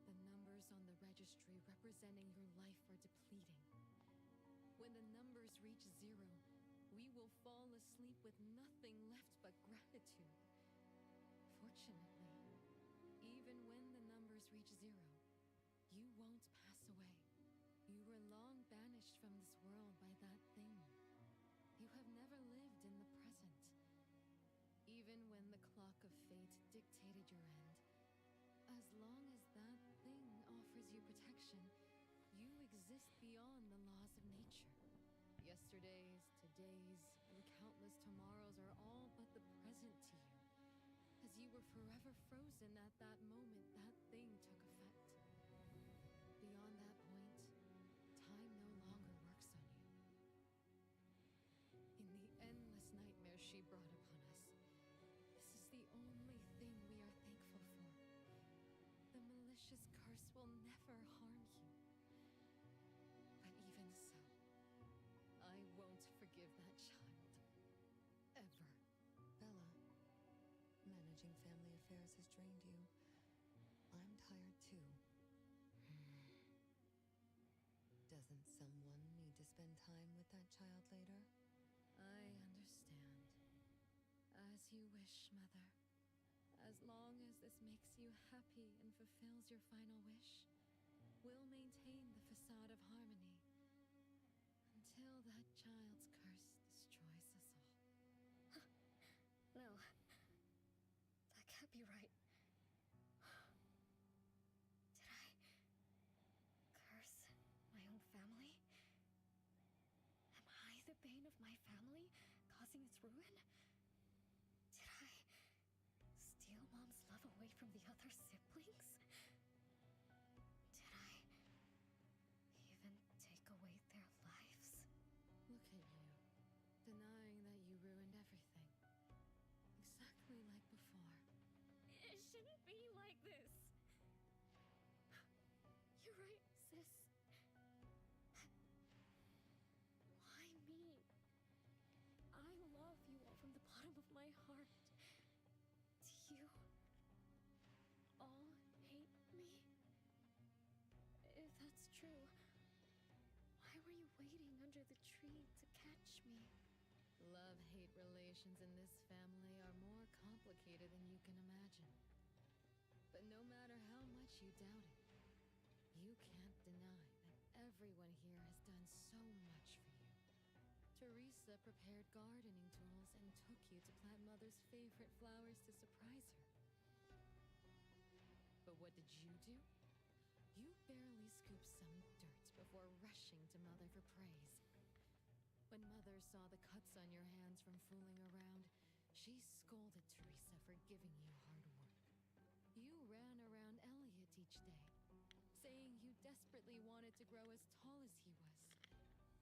the numbers on the registry representing your life are depleting. When the numbers reach 0, we will fall asleep with nothing left but gratitude. Fortunately, even when the numbers reach 0, you won't pass away. You were long banished from this world by that thing. You have never lived in the present. Even when the clock of fate dictated your end, as long as that thing offers you protection, you exist beyond the laws of nature. Yesterdays, todays, and countless tomorrows are all but the present to you. As you were forever frozen at that moment that thing took effect. Beyond that point, time no longer works on you. In the endless nightmares she brought upon us, this is the only thing we are thankful for. The malicious curse will never harm you. But even so, I won't forgive that child. Ever. Bella, managing family affairs has drained you. I'm tired too. Doesn't someone need to spend time with that child later? I understand. As you wish, Mother. As long as this makes you happy and fulfills your final wish, we'll maintain the facade of harmony until that child's curse destroys us all. No. That can't be right. Did I curse my own family? Am I the bane of my family, causing its ruin? Did I steal Mom's love away from the other siblings? Did I even take away their lives? Look at you, denying that you ruined everything. Exactly like before. It shouldn't be like this. You're right, sis. Why me? I love you all from the bottom of my heart. Do you all hate me? If that's true, why were you waiting under the tree to catch me? Love-hate relations in this family are more complicated than you can imagine. But no matter how much you doubt it, you can't deny that everyone here has done so much for you. Teresa prepared gardening tools and took you to plant Mother's favorite flowers to surprise her. But what did you do? You barely scooped some dirt before rushing to Mother for praise. When Mother saw the cuts on your hands from fooling around, she scolded Teresa for giving you hard work. You ran around Elliot each day, saying you desperately wanted to grow as tall as he was.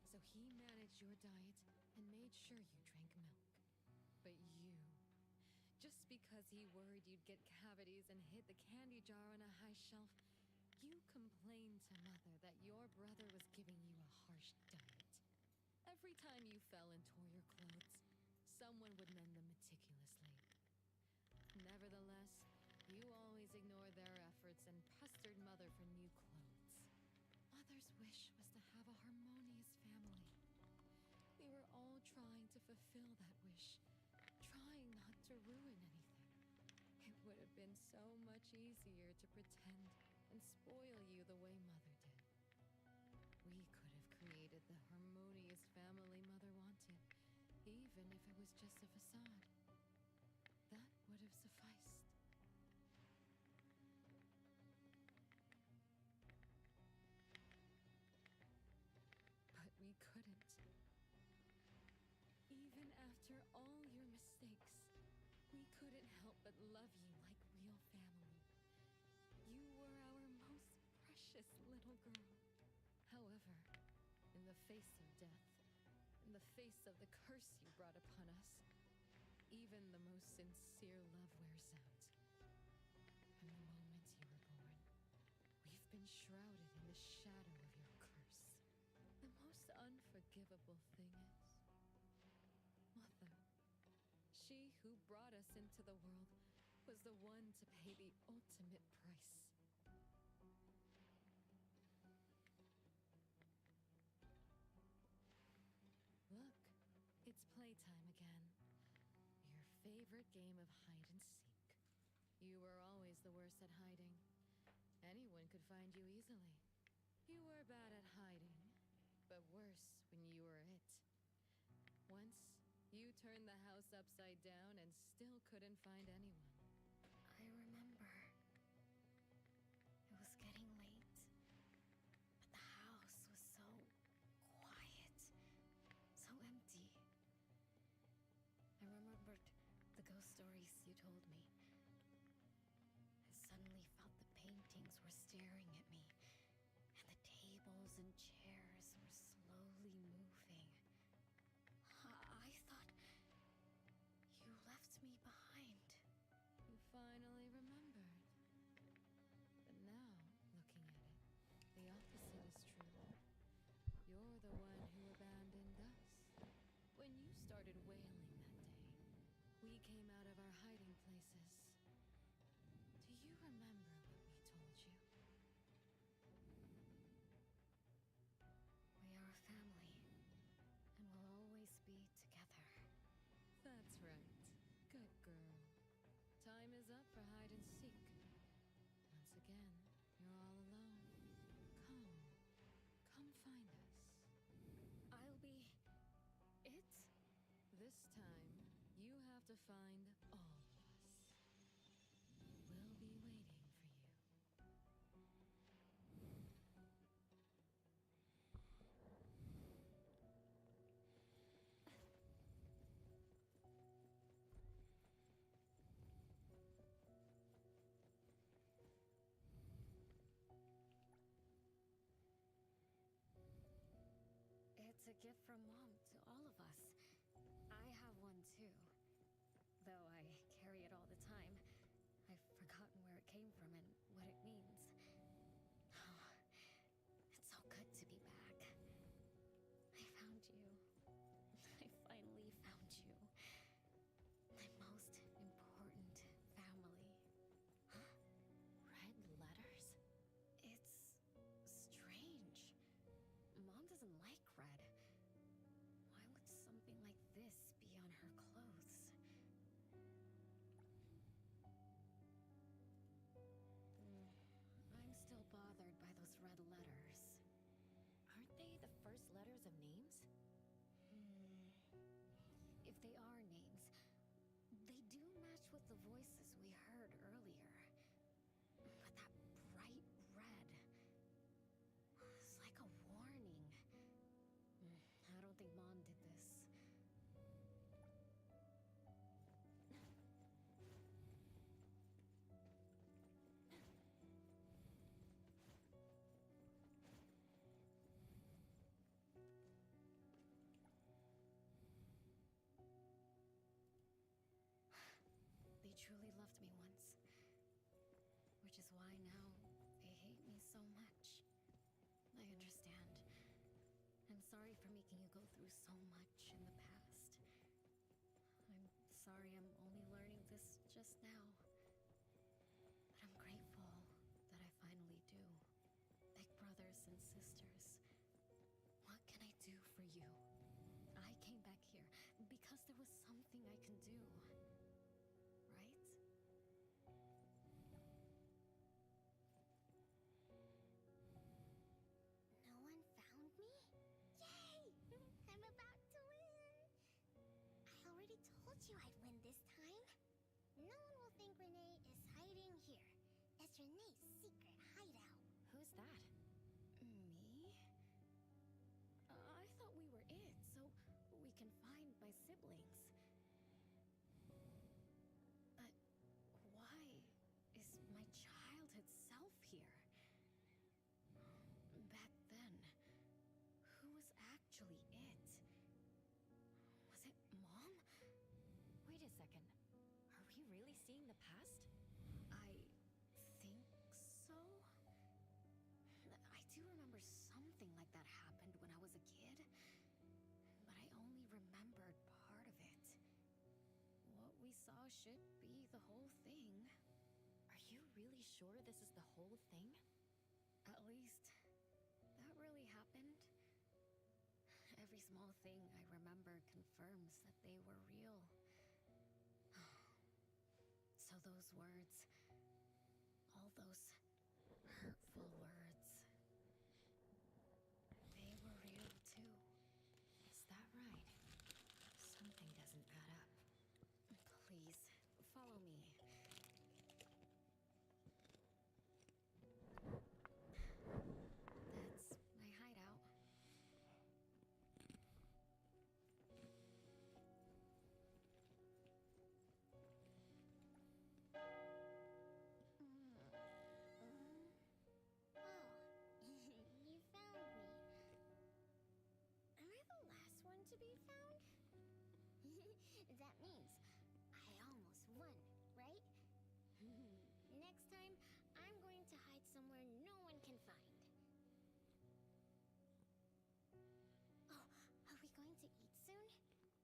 So he managed your diet and made sure you drank milk. But you, just because he worried you'd get cavities and hid the candy jar on a high shelf, you complained to Mother that your brother was giving you a harsh diet. Every time you fell and tore your clothes, someone would mend them meticulously. mother for new clothes. Mother's wish was to have a harmonious family. We were all trying to fulfill that wish, trying not to ruin anything. It would have been so much easier to pretend and spoil you the way Mother did. We could have created the harmonious family Mother wanted, even if it was just a facade. That would have sufficed. But we couldn't. Even after all your mistakes, we couldn't help but love you like real family. You were our most precious little girl. However, in the face of death, in the face of the curse you brought upon us, even the most sincere love wears out. From the moment you were born, we've been shrouded in the shadow of your curse. The most unforgivable thing is, Mother, she who brought us into the world, was the one to pay the ultimate price. Look, it's playtime again. Your favorite game of hide and seek. You were always the worst at hiding. Anyone could find you easily. You were bad at hiding, but worse when you were it. Once, you turned the house upside down and still couldn't find anyone. I remember. It was getting late, but the house was so quiet, so empty. I remembered the ghost stories you told me. I suddenly felt the paintings were staring at me, and the tables and chairs were slowly moving. I thought you left me behind. You finally remembered. But now, looking at it, the opposite is true. You're the one who abandoned us. When you started wailing that day, we came out of our hiding places. Do you remember what we told you? We are a family, and we'll always be together. That's right. Good girl. Time is up for hide and seek. Once again, you're all alone. Come find us. I'll be it? This time, you have to find all of us. We'll be waiting for you. It's a gift from Mom to all of us. I have one too. Though I carry it all the time, I've forgotten where it came from and what it means. Oh, it's so good to be back. I found you. I finally found you. My most important family. Red letters? It's strange. Mom doesn't like red. Why would something like this be on her clothes? I'm still bothered by those red letters. Aren't they the first letters of names? If they are names, they do match with the voices we heard earlier. But that bright red, it's like a warning. I don't think Mom did this. They truly loved me once, which is why now they hate me so much. I understand. I'm sorry for making you go through so much in the past. I'm sorry I'm only learning this just now. But I'm grateful that I finally do. do. Right? No one found me? Yay! I'm about to win! I already told you I'd win this time. No one will think Renee is hiding here. It's Renee's secret hideout. Who's that? Me? I thought we were it, so we can find my siblings. But why is my childhood self here? Back then, who was actually it? Was it Mom? Wait a second. Are we really seeing the past? I think so. I do remember something like that happened when I was a kid, but I only remembered part of it. What we saw should be the whole thing. Are you really sure this is the whole thing? At least, that really happened. Every small thing I remember confirms that they were real. So those words, all those hurtful words, they were real too. Is that right? Something doesn't add up. Please, follow me. That's my hideout. Oh, you found me. Am I the last one to be found? That means I almost won, right? Next time, I'm going to hide somewhere no one can find. Oh, are we going to eat soon?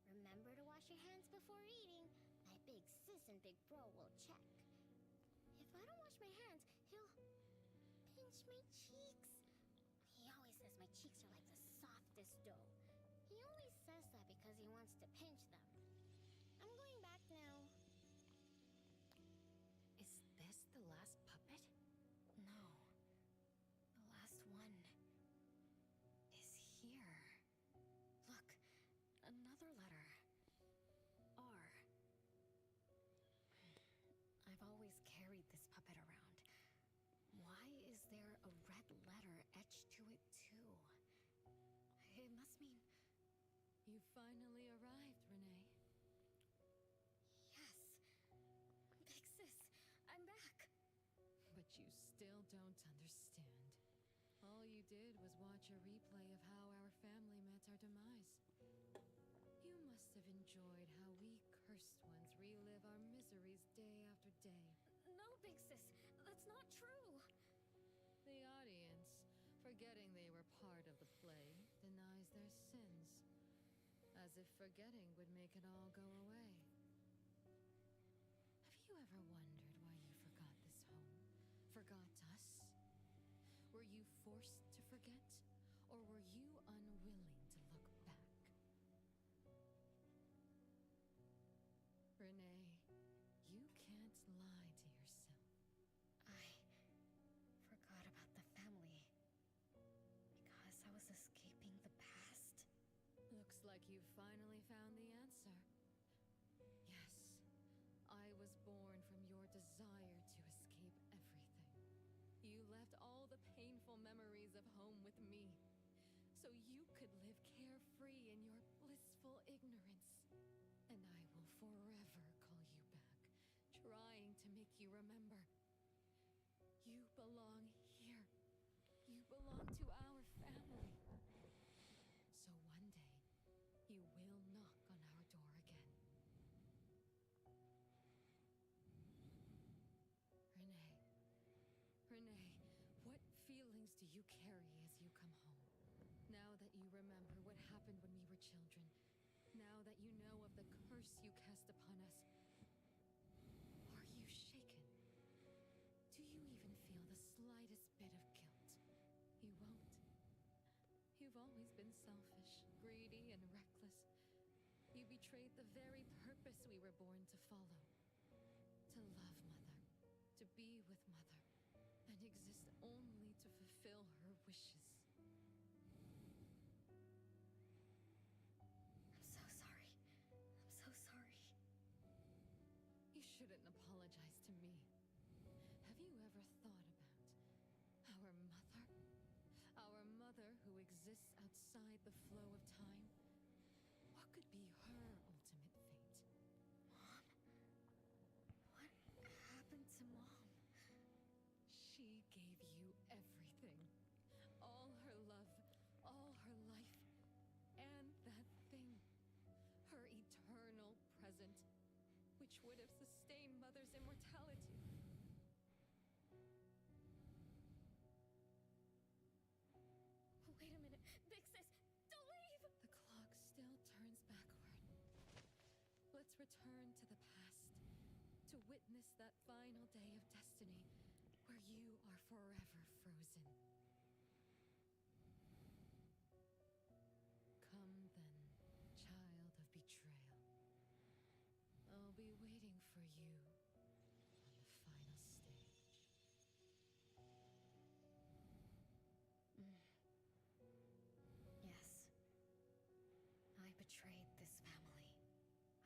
Remember to wash your hands before eating. My big sis and big bro will check. If I don't wash my hands, he'll pinch my cheeks. He always says my cheeks are like the softest dough. He only says that because he wants to pinch them. I'm going back now. Is this the last puppet? No. The last one is here. Look, another letter. R. I've always carried this puppet around. Why is there a red letter etched to it too? It must mean... You finally arrived, Renee. Yes. Big sis, I'm back. But you still don't understand. All you did was watch a replay of how our family met our demise. You must have enjoyed how we cursed ones relive our miseries day after day. No, Big sis, that's not true. The audience, forgetting they were part of the play, denies their sins. As if forgetting would make it all go away. Have you ever wondered why you forgot this home? Forgot us? Were you forced to forget? Or were you unwilling to look back? Renee, you can't lie to yourself. I forgot about the family because I was escaping the past. Looks like you finally found the answer. Yes, I was born from your desire to escape everything. You left all the painful memories of home with me, so you could live carefree in your blissful ignorance. And I will forever call you back, trying to make you remember. You belong here. You belong to our family. So one day, you will knock on our door again. Renee, what feelings do you carry as you come home? Now that you remember what happened when we were children, now that you know of the curse you cast upon us, are you shaken? Do you even feel the slightest bit of guilt? You won't. You've always been selfish, greedy, and reckless. You betrayed the very purpose purpose we were born to follow. To love Mother, to be with Mother, and exist only to fulfill her wishes. I'm so sorry. I'm so sorry. You shouldn't apologize to me. Have you ever thought about our mother? Our mother who exists outside the flow of time? What could be her ultimate fate? Mom? What happened to Mom? She gave you everything. All her love, all her life, and that thing. Her eternal present, which would have sustained Mother's immortality. Wait a minute. Big sis, don't leave! The clock still turns backward. Let's return to the past, to witness that final day of destiny where you are forever frozen. Come then, child of betrayal. I'll be waiting for you on the final stage. Yes. I betrayed this family.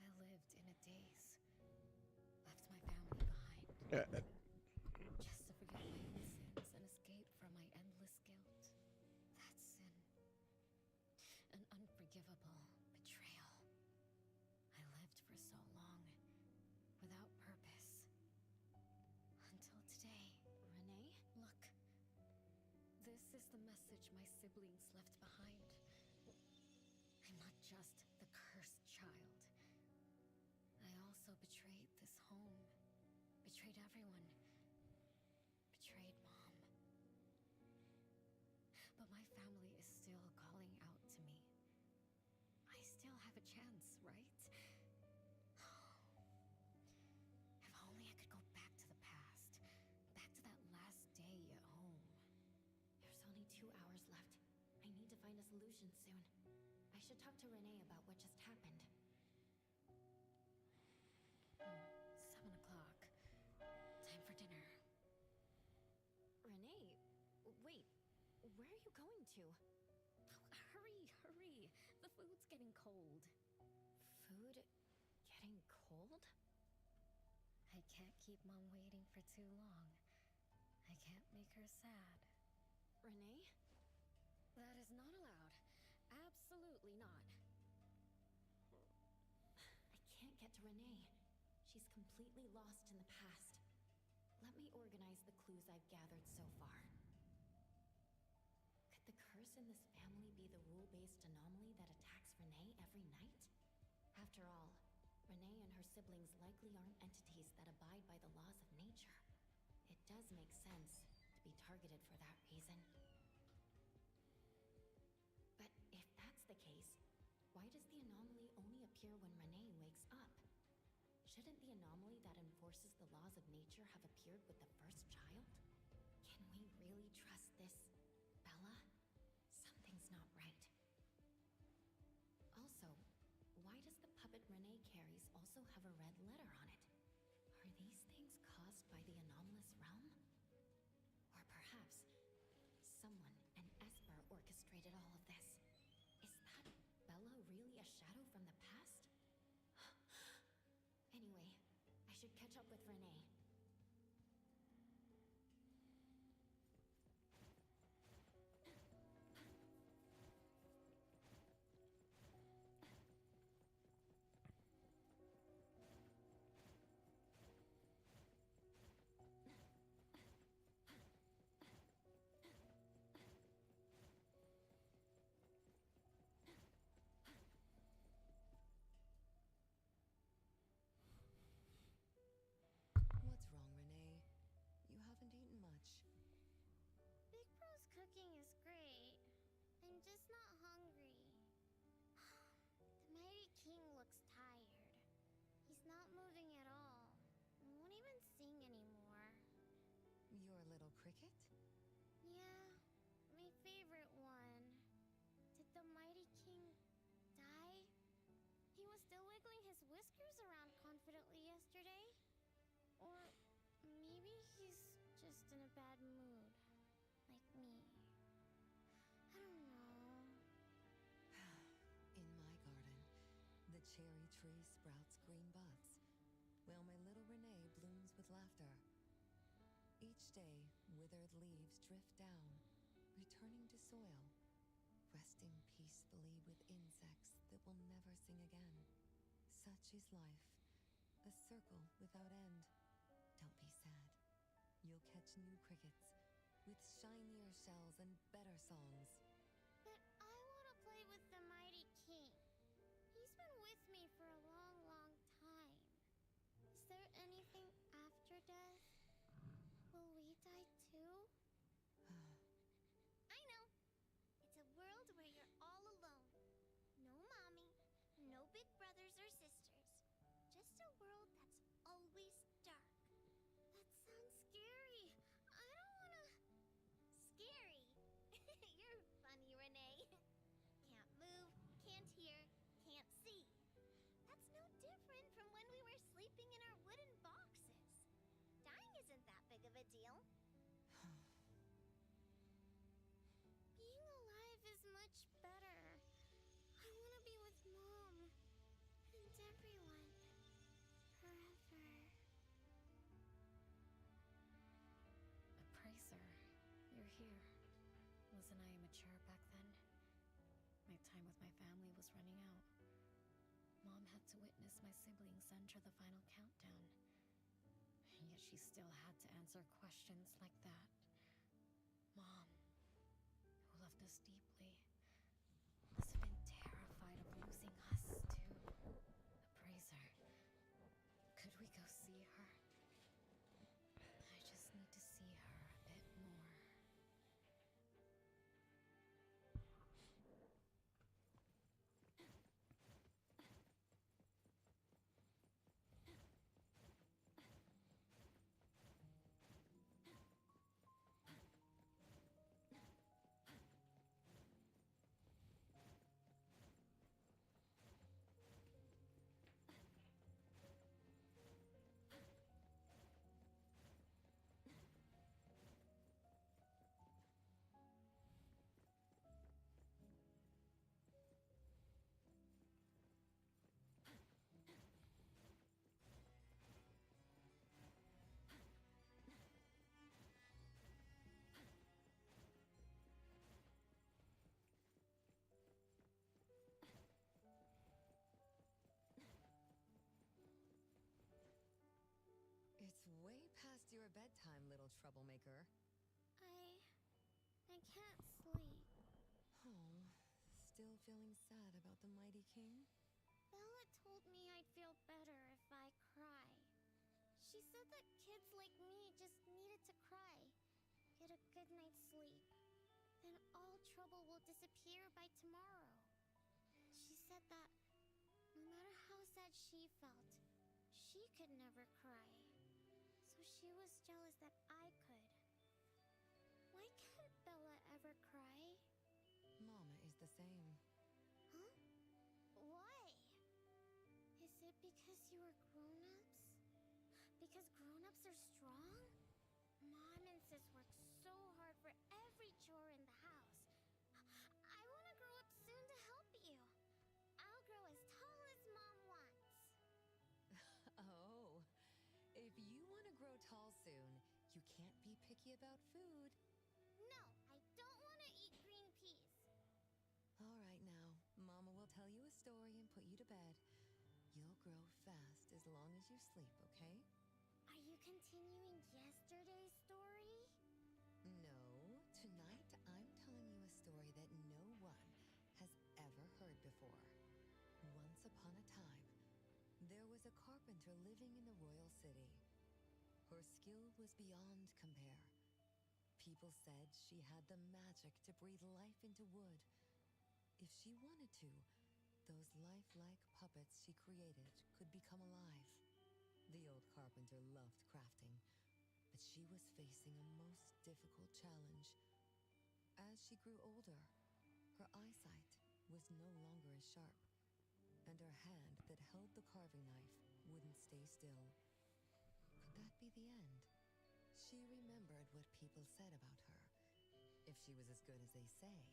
I lived in a daze. Left my family behind. Just to forget my own sins and escape from my endless guilt. That sin. An unforgivable betrayal. I lived for so long, without purpose. Until today. Renee? Look. This is the message my siblings left behind. I'm not just the cursed child. I also betrayed this home. Betrayed everyone. Betrayed Mom. But my family is still calling out to me. I still have a chance, right? If only I could go back to the past. Back to that last day at home. There's only 2 hours left. I need to find a solution soon. I should talk to Renee about what just happened. 7 o'clock. Time for dinner. Renee, wait. Where are you going to? Oh, hurry, hurry. The food's getting cold. Food getting cold? I can't keep Mom waiting for too long. I can't make her sad. Renee? That is not allowed. Absolutely not. I can't get to Renee. She's completely lost in the past. Let me organize the clues I've gathered so far. Could the curse in this family be the rule-based anomaly that attacks Renee every night? After all, Renee and her siblings likely aren't entities that abide by the laws of nature. It does make sense to be targeted for that reason. But if that's the case, why does the anomaly only appear when Renee wakes up? Shouldn't the anomaly that enforces the laws of nature have appeared with the first child? Can we really trust this, Bella? Something's not right. Also, why does the puppet Renee carries also have a red letter on it? Are these things caused by the anomalous realm? Or perhaps someone, an Esper, orchestrated all of this. Is that Bella really a shadow from the past? Anyway, I should catch up with Renee. bad mood. Like me. I don't know. In my garden, the cherry tree sprouts green buds, while my little Renee blooms with laughter. Each day, withered leaves drift down, returning to soil, resting peacefully with insects that will never sing again. Such is life, a circle without end. Don't be sad. You'll catch new crickets with shinier shells and better songs. But I want to play with the mighty king. He's been with me for a long, long time. Is there anything after death? Will we die too? I know. It's a world where you're all alone. No mommy, no big brothers or sisters. Just a world that's always dark. That sounds scary. I don't wanna... Scary? You're funny, Renee. Can't move, can't hear, can't see. That's no different from when we were sleeping in our wooden boxes. Dying isn't that big of a deal. Being alive is much better. I want to be with Mom and everyone forever. Appraiser, you're here. Wasn't I immature back then? My time with my family was running out. Mom had to witness my siblings enter the final countdown. Yet she still had to answer questions like that. Mom, who loved us deeply, must have been terrified of losing us too. Appraiser, could we go see her? I just need to see her a bit more. It's way past your bedtime, little troublemaker. I can't sleep. Oh, still feeling sad about the mighty king? Bella told me I'd feel better if I cry. She said that kids like me just needed to cry, get a good night's sleep. Then all trouble will disappear by tomorrow. She said that no matter how sad she felt, she could never cry. So she was jealous that I could. Why can't Bella ever cry? Mama is the same. Huh? Why? Is it because you were grown-ups? Because grown-ups are strong? Mom and Sis work so hard for every chore in the house. I want to grow up soon to help you. I'll grow as tall as Mom wants. Oh, if you want to grow tall soon, you can't be picky about food. No, I don't want to eat green peas. All right now, Mama will tell you a story and put you to bed. You'll grow fast as long as you sleep, okay? Are you continuing yesterday's story? No, tonight I'm telling you a story that no one has ever heard before. Once upon a time, there was a carpenter living in the royal city. Her skill was beyond compare. People said she had the magic to breathe life into wood. If she wanted to, those lifelike puppets she created could become alive. The old carpenter loved crafting, but she was facing a most difficult challenge. As she grew older, her eyesight was no longer as sharp, and her hand that held the carving knife wouldn't stay still. Could that be the end? She remembered what people said about her. If she was as good as they say,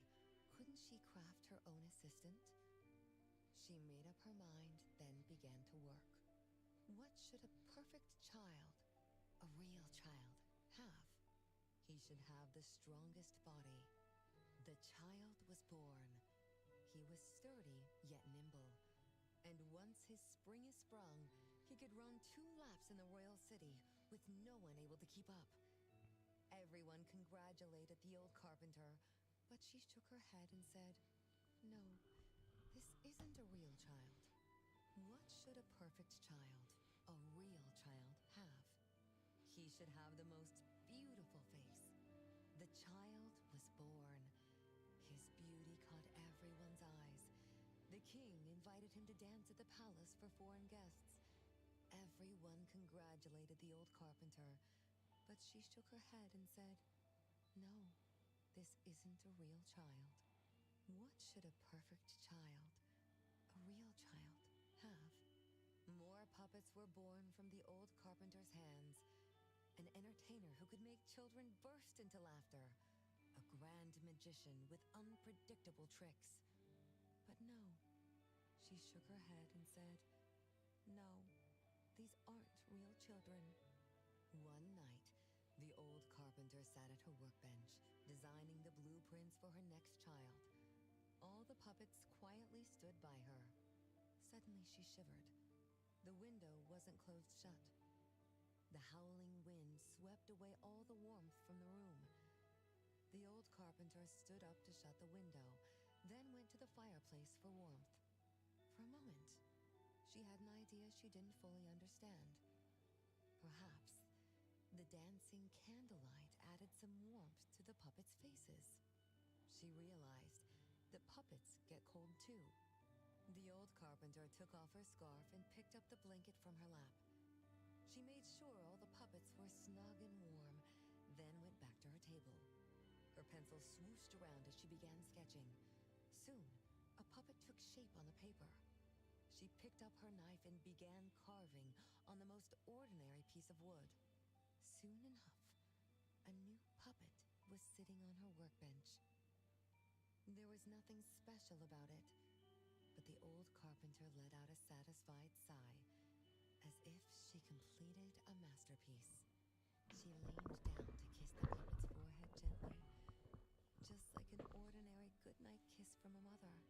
couldn't she craft her own assistant? She made up her mind, then began to work. What should a perfect child, a real child, have? He should have the strongest body. The child was born. He was sturdy, yet nimble. And once his spring is sprung, he could run 2 laps in the royal city with no one able to keep up. Everyone congratulated the old carpenter, but she shook her head and said, "No, this isn't a real child. What should a perfect child, a real child, have? He should have the most beautiful face." The child was born. His beauty caught everyone's eyes. The king invited him to dance at the palace for foreign guests. Everyone congratulated the old carpenter, but she shook her head and said, "No, this isn't a real child. What should a perfect child, a real child, have?" More puppets were born from the old carpenter's hands. An entertainer who could make children burst into laughter. A grand magician with unpredictable tricks. But no, she shook her head and said, "No, these aren't real children." One night, the old carpenter sat at her workbench, designing the blueprints for her next child. All the puppets quietly stood by her. Suddenly she shivered. The window wasn't closed shut. The howling wind swept away all the warmth from the room. The old carpenter stood up to shut the window, then went to the fireplace for warmth. For a moment, she had an idea she didn't fully understand. Perhaps the dancing candlelight added some warmth to the puppets' faces. She realized that puppets get cold too. The old carpenter took off her scarf and picked up the blanket from her lap. She made sure all the puppets were snug and warm, then went back to her table. Her pencil swooshed around as she began sketching. Soon, a puppet took shape on the paper. She picked up her knife and began carving on the most ordinary piece of wood. Soon enough, a new puppet was sitting on her workbench. There was nothing special about it, but the old carpenter let out a satisfied sigh, as if she completed a masterpiece. She leaned down to kiss the puppet's forehead gently, just like an ordinary goodnight kiss from a mother.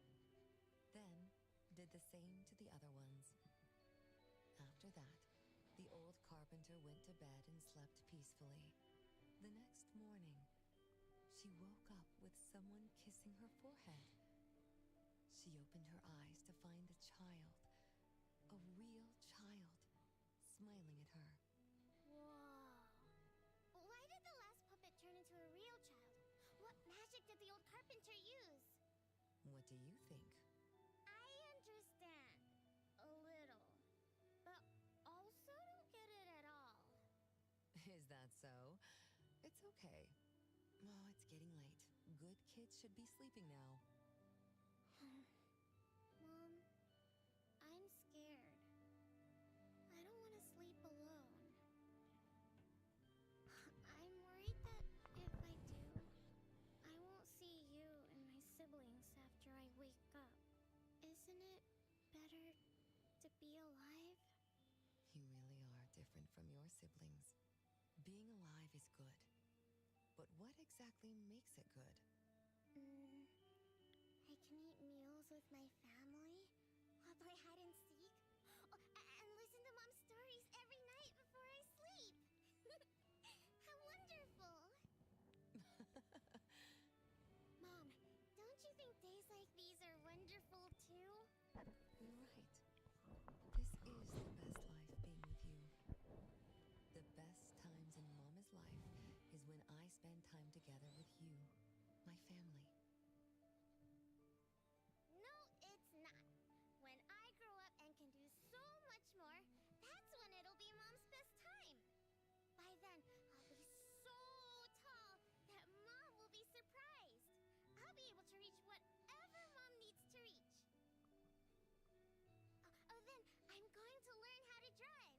Then did the same to the other ones. After that, the old carpenter went to bed and slept peacefully. The next morning, she woke up with someone kissing her forehead. She opened her eyes to find a child, a real child, smiling at her. Whoa. Why did the last puppet turn into a real child? What magic did the old carpenter use? What do you think? I understand. A little. But also don't get it at all. Is that so? It's okay. Oh, it's getting late. Good kids should be sleeping now. Mom, I'm scared. I don't want to sleep alone. I'm worried that if I do, I won't see you and my siblings after I wake up. Isn't it better to be alive? You really are different from your siblings. Being alive is good. But what exactly makes it good? I can eat meals with my family, while play hide and seek, and listen to Mom's stories every night before I sleep. How wonderful! Mom, don't you think days like these are wonderful too? You're right. This is the best life being with you. The best times in Mama's life is when I spend time together with you, my family. No, it's not. When I grow up and can do so much more, that's when it'll be Mom's best time. By then, I'll be so tall that Mom will be surprised. I'll be able to reach whatever Mom needs to reach. Then I'm going to learn how to drive.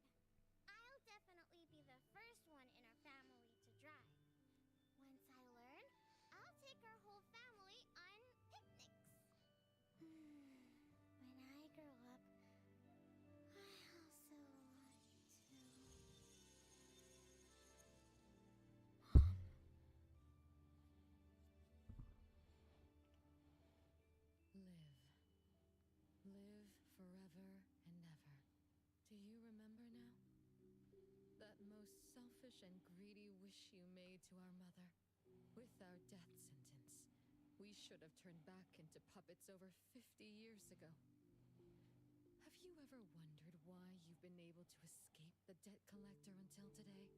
I'll definitely be the first one in our family to drive. forever and ever. Do you remember now? That most selfish and greedy wish you made to our mother. With our death sentence, we should have turned back into puppets over 50 years ago. Have you ever wondered why you've been able to escape the debt collector until today?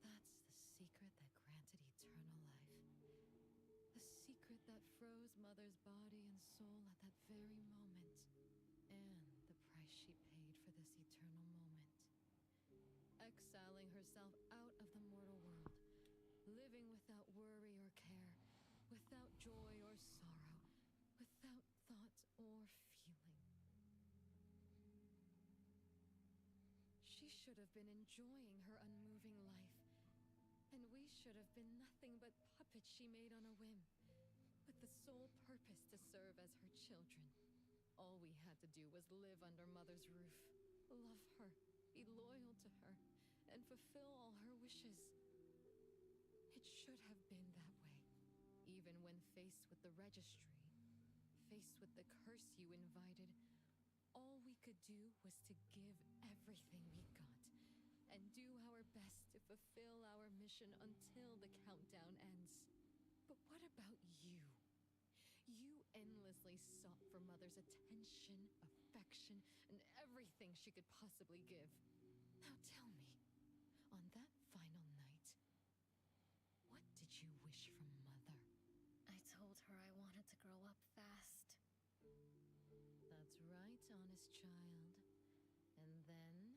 That's the secret that granted eternal life. The secret that froze Mother's body and soul at that very moment. And the price she paid for this eternal moment. Exiling herself out of the mortal world. Living without worry or care. Without joy or sorrow. Without thought or feeling. She should have been enjoying her unmoving life. And we should have been nothing but puppets she made on a whim, with the sole purpose to serve as her children. All we had to do was live under Mother's roof, love her, be loyal to her, and fulfill all her wishes. It should have been that way, even when faced with the registry, faced with the curse you invited. All we could do was to give everything we got. And do our best to fulfill our mission until the countdown ends. But what about you? You endlessly sought for Mother's attention, affection, and everything she could possibly give. Now tell me, on that final night, what did you wish from Mother? I told her I wanted to grow up fast. That's right, honest child. And then...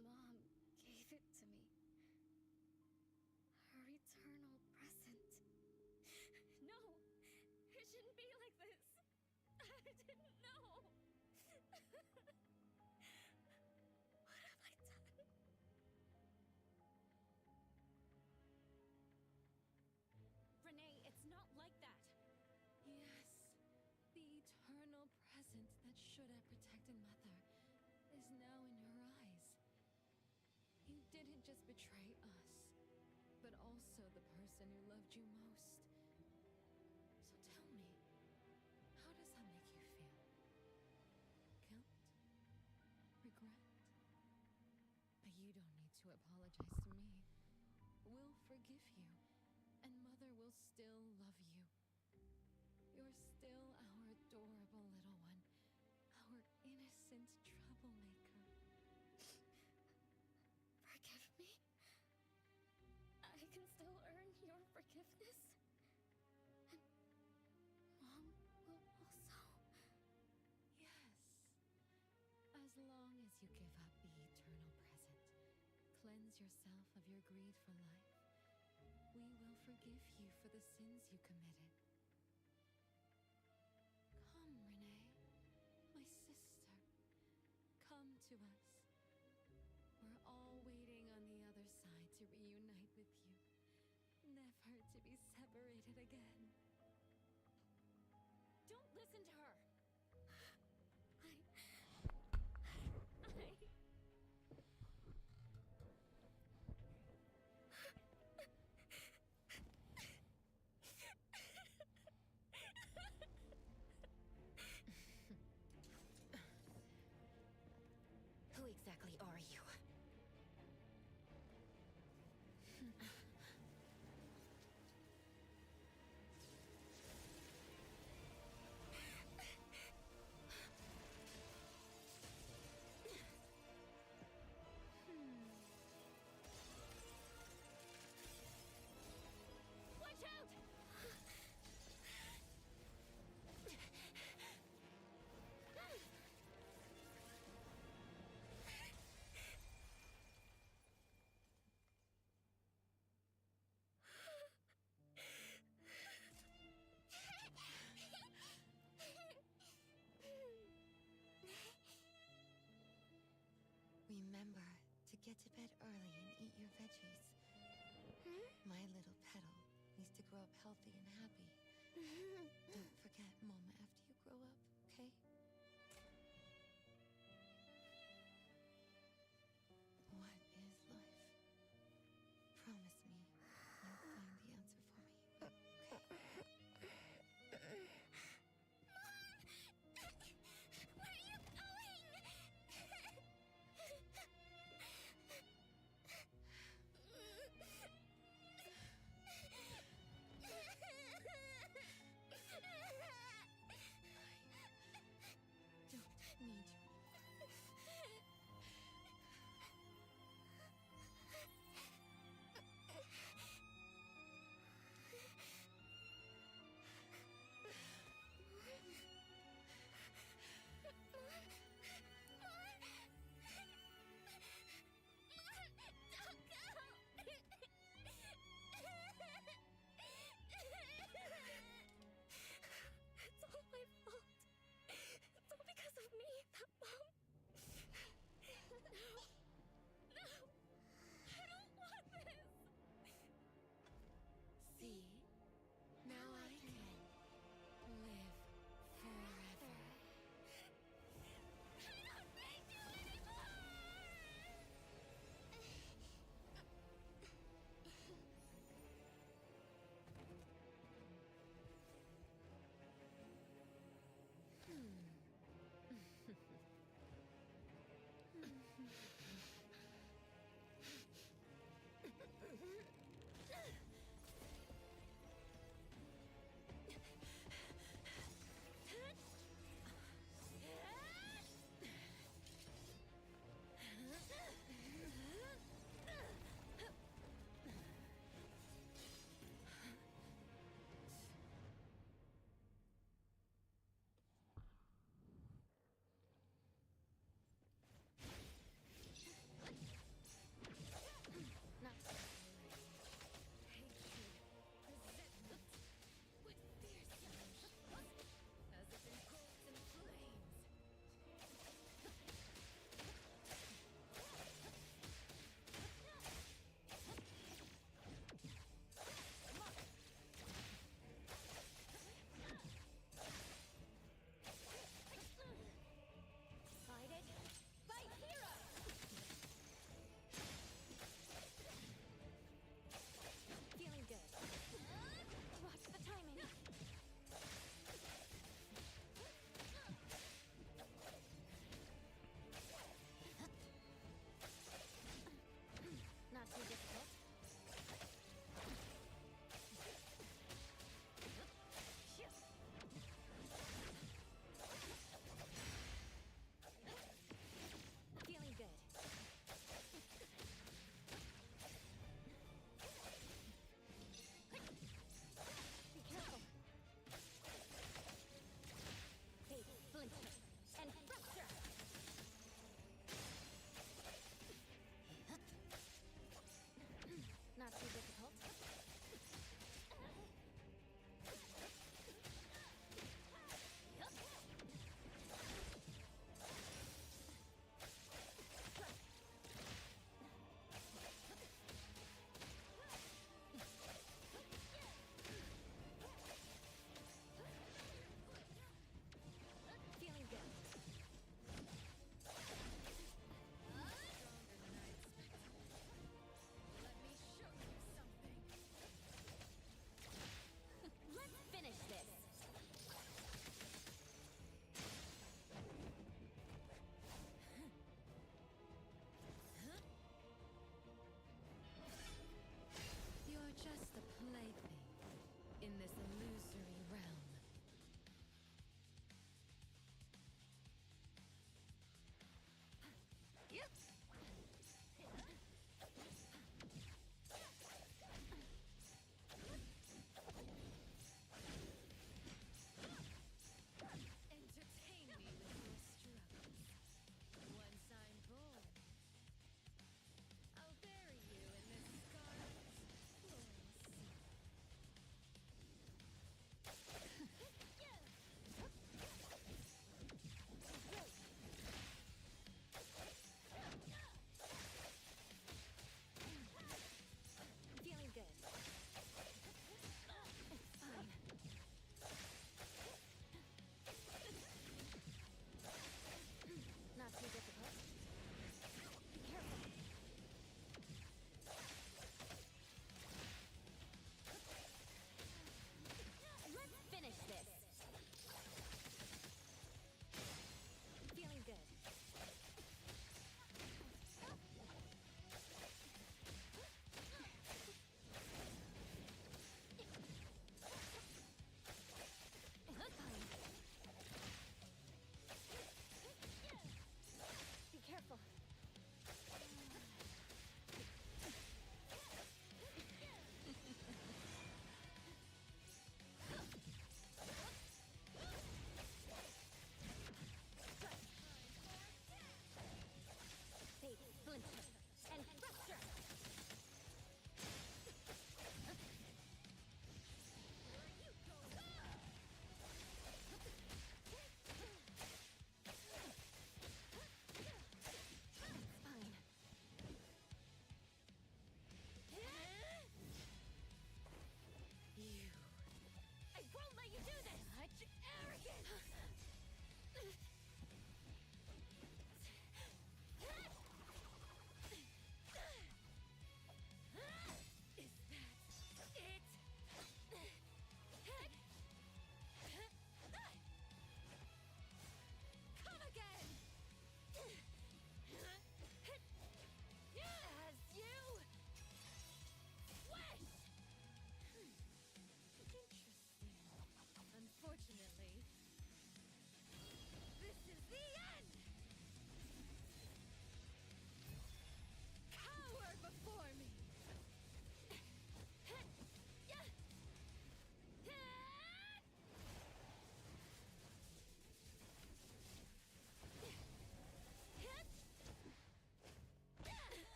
Mom gave it to me. Her eternal present. No! It shouldn't be like this! I didn't know! What have I done? Renee, it's not like that! Yes, the eternal present that should have protected Mother is now in your eyes. You didn't just betray us, but also the person who loved you most. So tell me, how does that make you feel? Guilt? Regret? But you don't need to apologize to me. We'll forgive you, and Mother will still love you. You're still our adorable little one, our innocent troublemaker. Forgive me? I can still earn your forgiveness? And Mom will also? Yes. As long as you give up the eternal present, cleanse yourself of your greed for life, we will forgive you for the sins you committed. Come, Renee, my sister. Come to us. We're all waiting on the other side to reunite with you, never to be separated again. Don't listen to her! Who exactly are you? Watch out! Remember to get to bed early and eat your veggies. My little petal needs to grow up healthy and happy. Don't forget Mama after you grow up, okay? What is life? Promise me you'll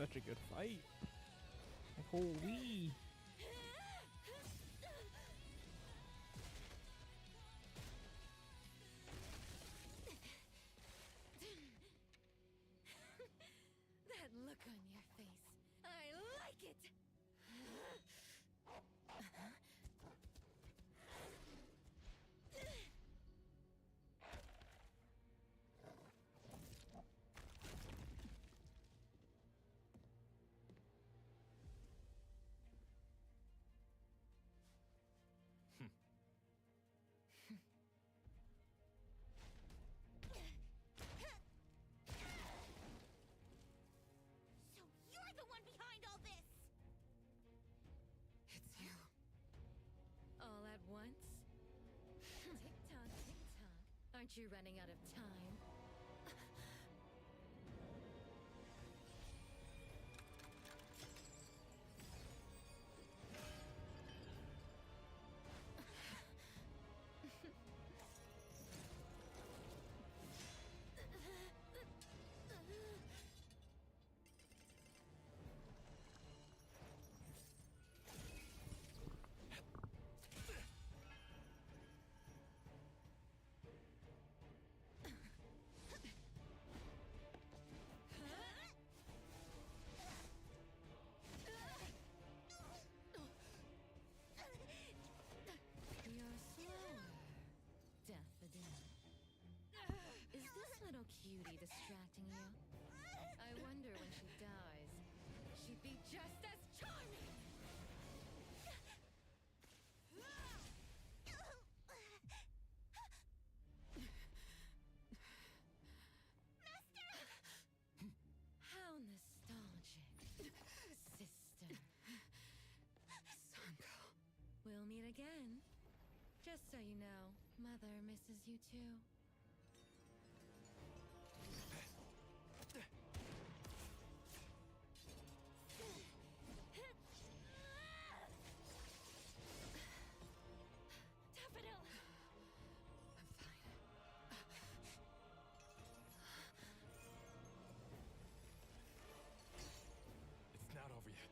such a good fight. Like, holy. That look on your face. I like it! So you're the one behind all this! It's you. All at once? Tick-tock, tick-tock. Aren't you running out of time? You're slower, Daffodil. Is this little cutie distracting you? I wonder when she dies, she'd be just as charming! How nostalgic, sister. Sanko. We'll meet again. Just so you know, Mother misses you too. Daffodil! I'm fine. It's not over yet.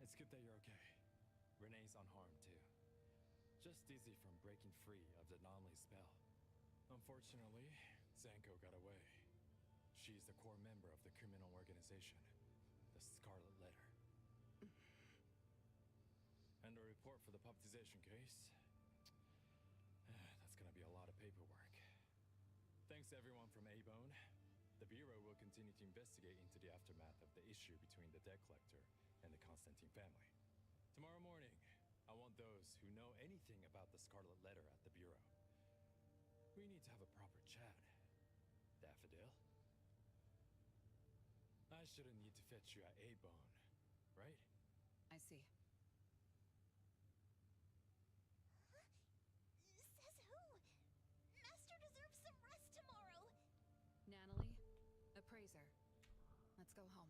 It's good that you're okay. Renee's unharmed, too. Just dizzy from breaking free of the anomaly spell. Unfortunately, Zanko got away. She's the core member of the criminal organization, the Scarlet Letter. And the report for the puppetization case. That's gonna be a lot of paperwork. Thanks to everyone from A-Bone. The Bureau will continue to investigate into the aftermath of the issue between the debt collector and the Constantine family. Tomorrow morning, I want those who know anything about the Scarlet Letter at the Bureau. We need to have a proper chat. Daffodil? I shouldn't need to fetch you at A-Bone, right? I see. Says who? Master deserves some rest tomorrow. Natalie, appraiser. Let's go home.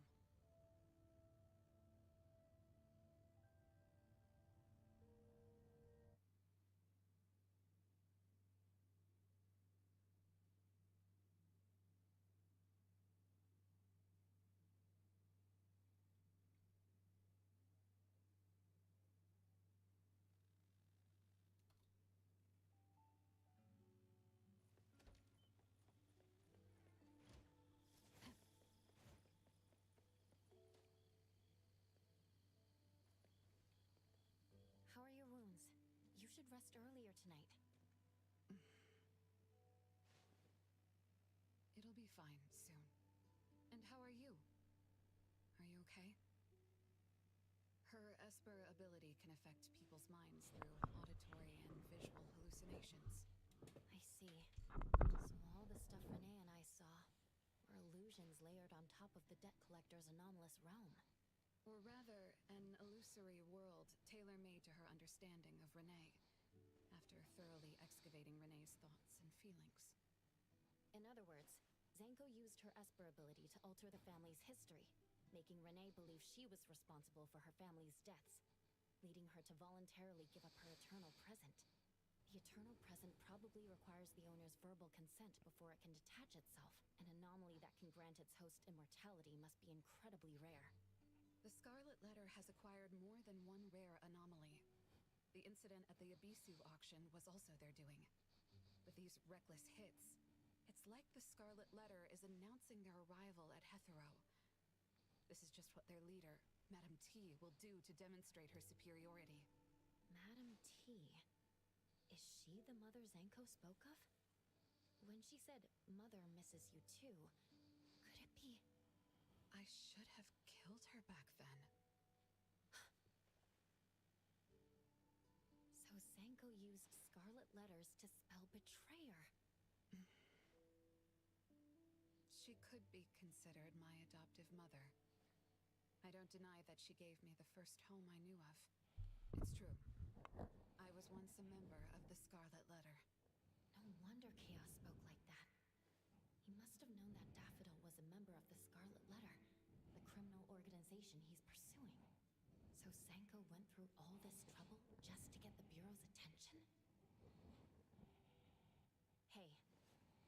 How are your wounds? You should rest earlier tonight. It'll be fine soon. And how are you? Are you okay? Her Esper ability can affect people's minds through auditory and visual hallucinations. I see. So all the stuff Renee and I saw were illusions layered on top of the debt collector's anomalous realm. Or rather, an illusory world tailor-made to her understanding of Renee, after thoroughly excavating Renee's thoughts and feelings. In other words, Zanko used her Esper ability to alter the family's history, making Renee believe she was responsible for her family's deaths, leading her to voluntarily give up her eternal present. The eternal present probably requires the owner's verbal consent before it can detach itself. An anomaly that can grant its host immortality must be incredibly rare. The Scarlet Letter has acquired more than one rare anomaly. The incident at the Abisu auction was also their doing. With these reckless hits, it's like the Scarlet Letter is announcing their arrival at Hethero. This is just what their leader, Madame T, will do to demonstrate her superiority. Madame T. Is she the mother Zanko spoke of? When she said, "Mother misses you too," could it be... I should have killed her back then. So Zanko used Scarlet Letters to spell betrayer. She could be considered my adoptive mother. I don't deny that she gave me the first home I knew of. It's true. I was once a member of the Scarlet Letter. No wonder Chaos spoke like that. He must have known that Daffodil was a member of the Scarlet Letter, the criminal organization he's pursuing. So Zanko went through all this trouble just to get the Bureau's attention? Hey,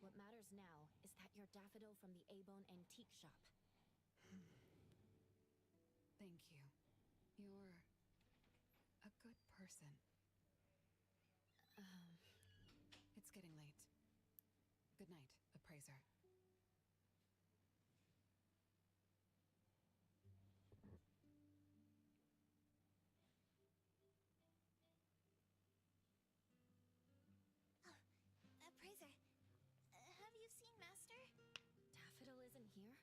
what matters now is that you're Daffodil from the A-Bone Antique Shop. Thank you. You're a good person. It's getting late. Good night, appraiser. Appraiser, have you seen Master? Daffodil isn't here?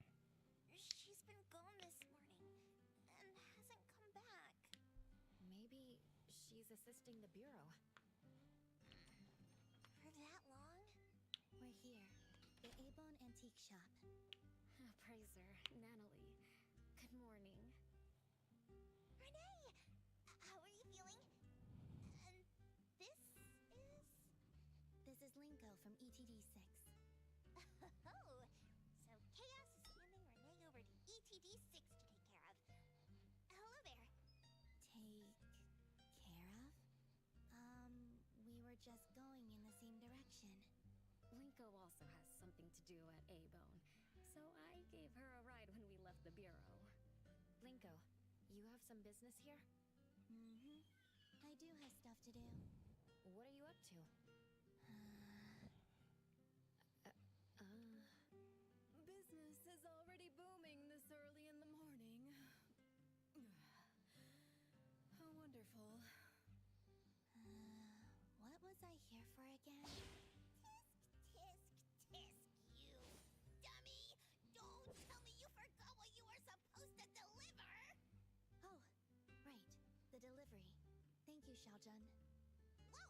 She's been gone this morning, and hasn't come back. Maybe she's assisting the Bureau. For that long? We're here. The A-Bone Antique Shop. Appraiser, Natalie. Good morning. Renee! How are you feeling? And this is... This is Linko from ETD6. Oh, so Chaos is handing Renee over to ETD6 to take care of. Hello there. Take care of? We were just going in the same direction. Linko also has something to do at A-Bone, so I gave her a ride when we left the Bureau. Linko, you have some business here? Mm-hmm. I do have stuff to do. What are you up to? Business is already booming this early in the morning. How wonderful. What was I here for again? Tisk, tisk, you dummy! Don't tell me you forgot what you were supposed to deliver! Oh, right. The delivery. Thank you, Xiaojun. Whoa!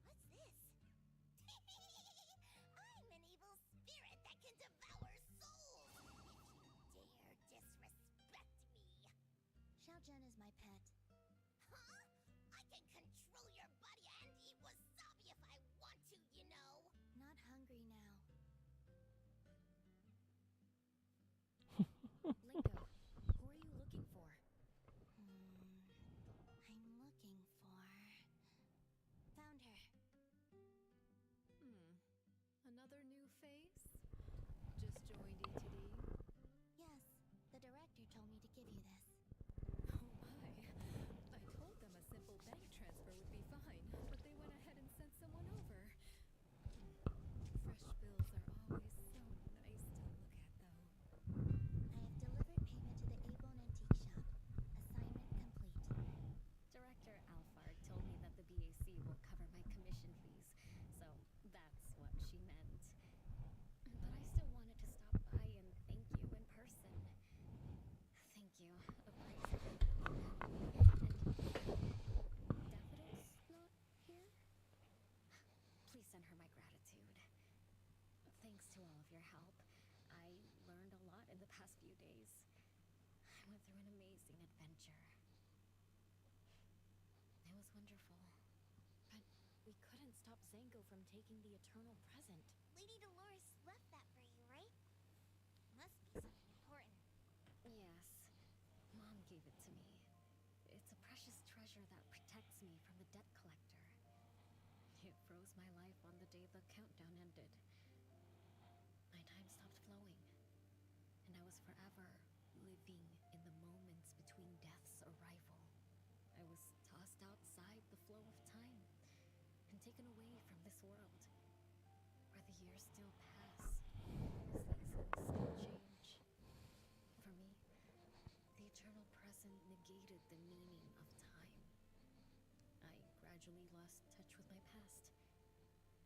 What's this? I'm an evil spirit that can devour souls! If you dare disrespect me! Xiaojun is my pet. Huh? I can control your body and eat wasabi if I want to, you know! Not hungry now. Lingo, who are you looking for? I'm looking for... Found her. Another new face? Just joined ETD? Yes, the director told me to give you this. Oh my. I told them a simple bank transfer would be fine, but they went ahead and sent someone over. Fresh bills are always so nice to look at, though. I have delivered payment to the Abon Antique Shop. Assignment complete. Director Alfard told me that the BAC will cover my commission fees, so that's what she meant. But I still wanted to stop by and thank you in person. Thank you, Abrizia. And Daffodil's not here? Please send her my gratitude. Thanks to all of your help. I learned a lot in the past few days. I went through an amazing adventure. It was wonderful. But we couldn't stop Zango from taking the eternal present. Lady Dolores left that for you, right? Must be something important. Yes. Mom gave it to me. It's a precious treasure that protects me from the debt collector. It froze my life on the day the countdown ended. My time stopped flowing, and I was forever living in the moments between death's arrival. I was tossed outside the flow of time and taken away from this world, where the years still pass, the seasons still change. For me, the eternal present negated the meaning of time. I gradually lost touch with my past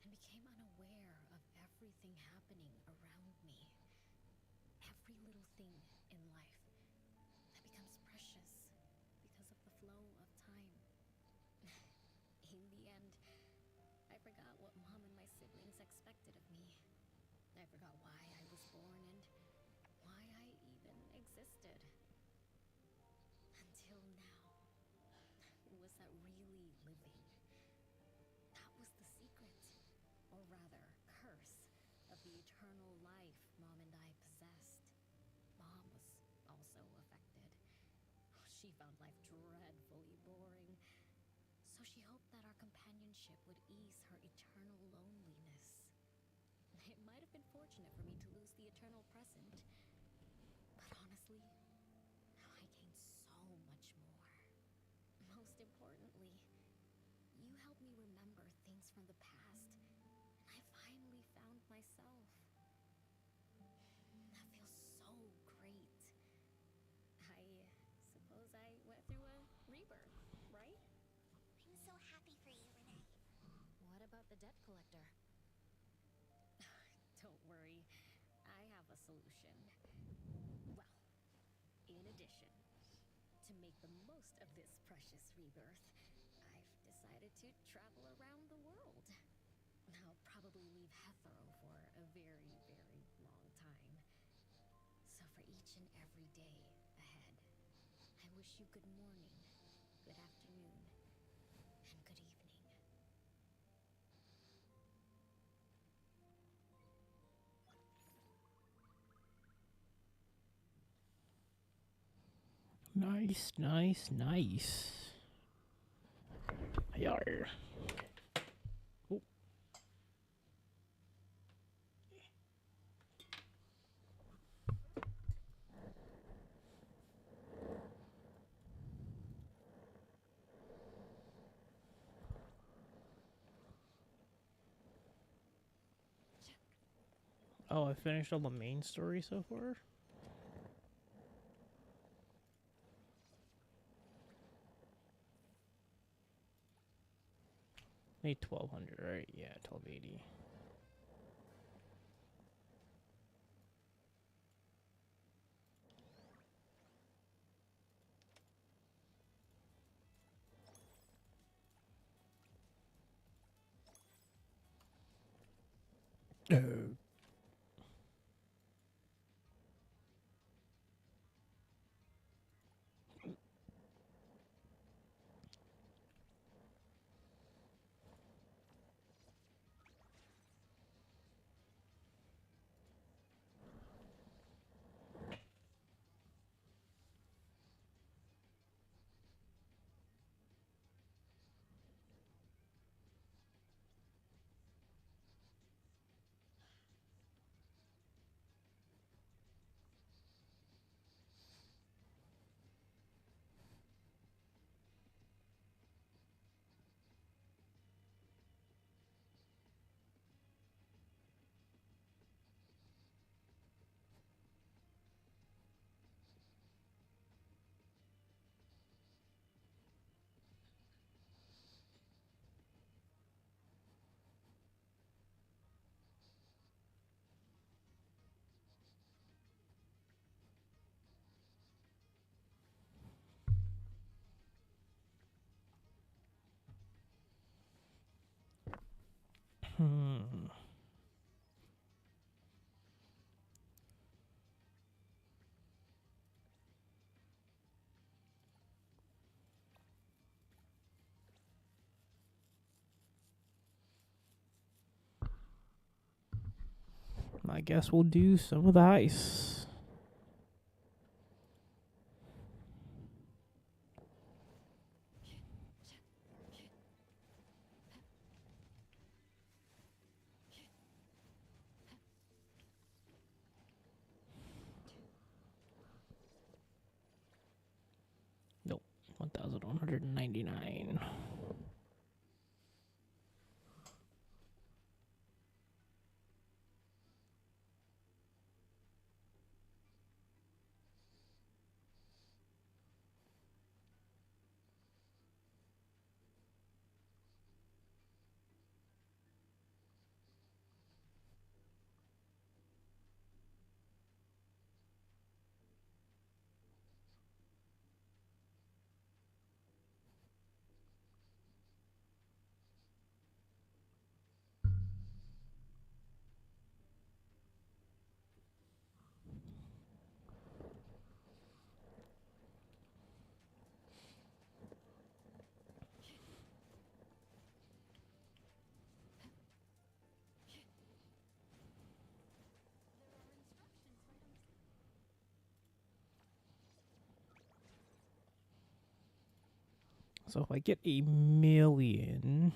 and became unaware of everything happening around me. Every little thing in life that becomes precious because of the flow of time. In the end, I forgot what Mom and my siblings expected of me. I forgot why I was born and why I even existed. Until now. Was that really living? That was the secret, or rather, curse, of the eternal life Mom and I possessed. Mom was also affected. She found life dreadfully boring, so she hoped that our companionship would ease her eternal loneliness. It might have been fortunate for me to lose the eternal present, but honestly, I gained so much more. Most importantly, you helped me remember things from the past, and I finally found myself. That feels so great. I suppose I went through a rebirth, right? I'm so happy for you, Renee. What about the debt collector? Don't worry, I have a solution. Well, in addition, to make the most of this precious rebirth, I've decided to travel around the world. I'll probably leave Hethro for a very, very long time. So for each and every day ahead, I wish you good morning, good afternoon, and good evening. Nice, nice, nice. Yar. Oh. Oh, I finished all the main story so far? Need 1200, right? Yeah, 1280. Oh. Hmm. I guess we'll do some of the ice. Nope. 1199. So if I get 1,000,000.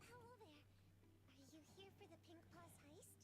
Hello there. Are you here for the Pink Paws heist?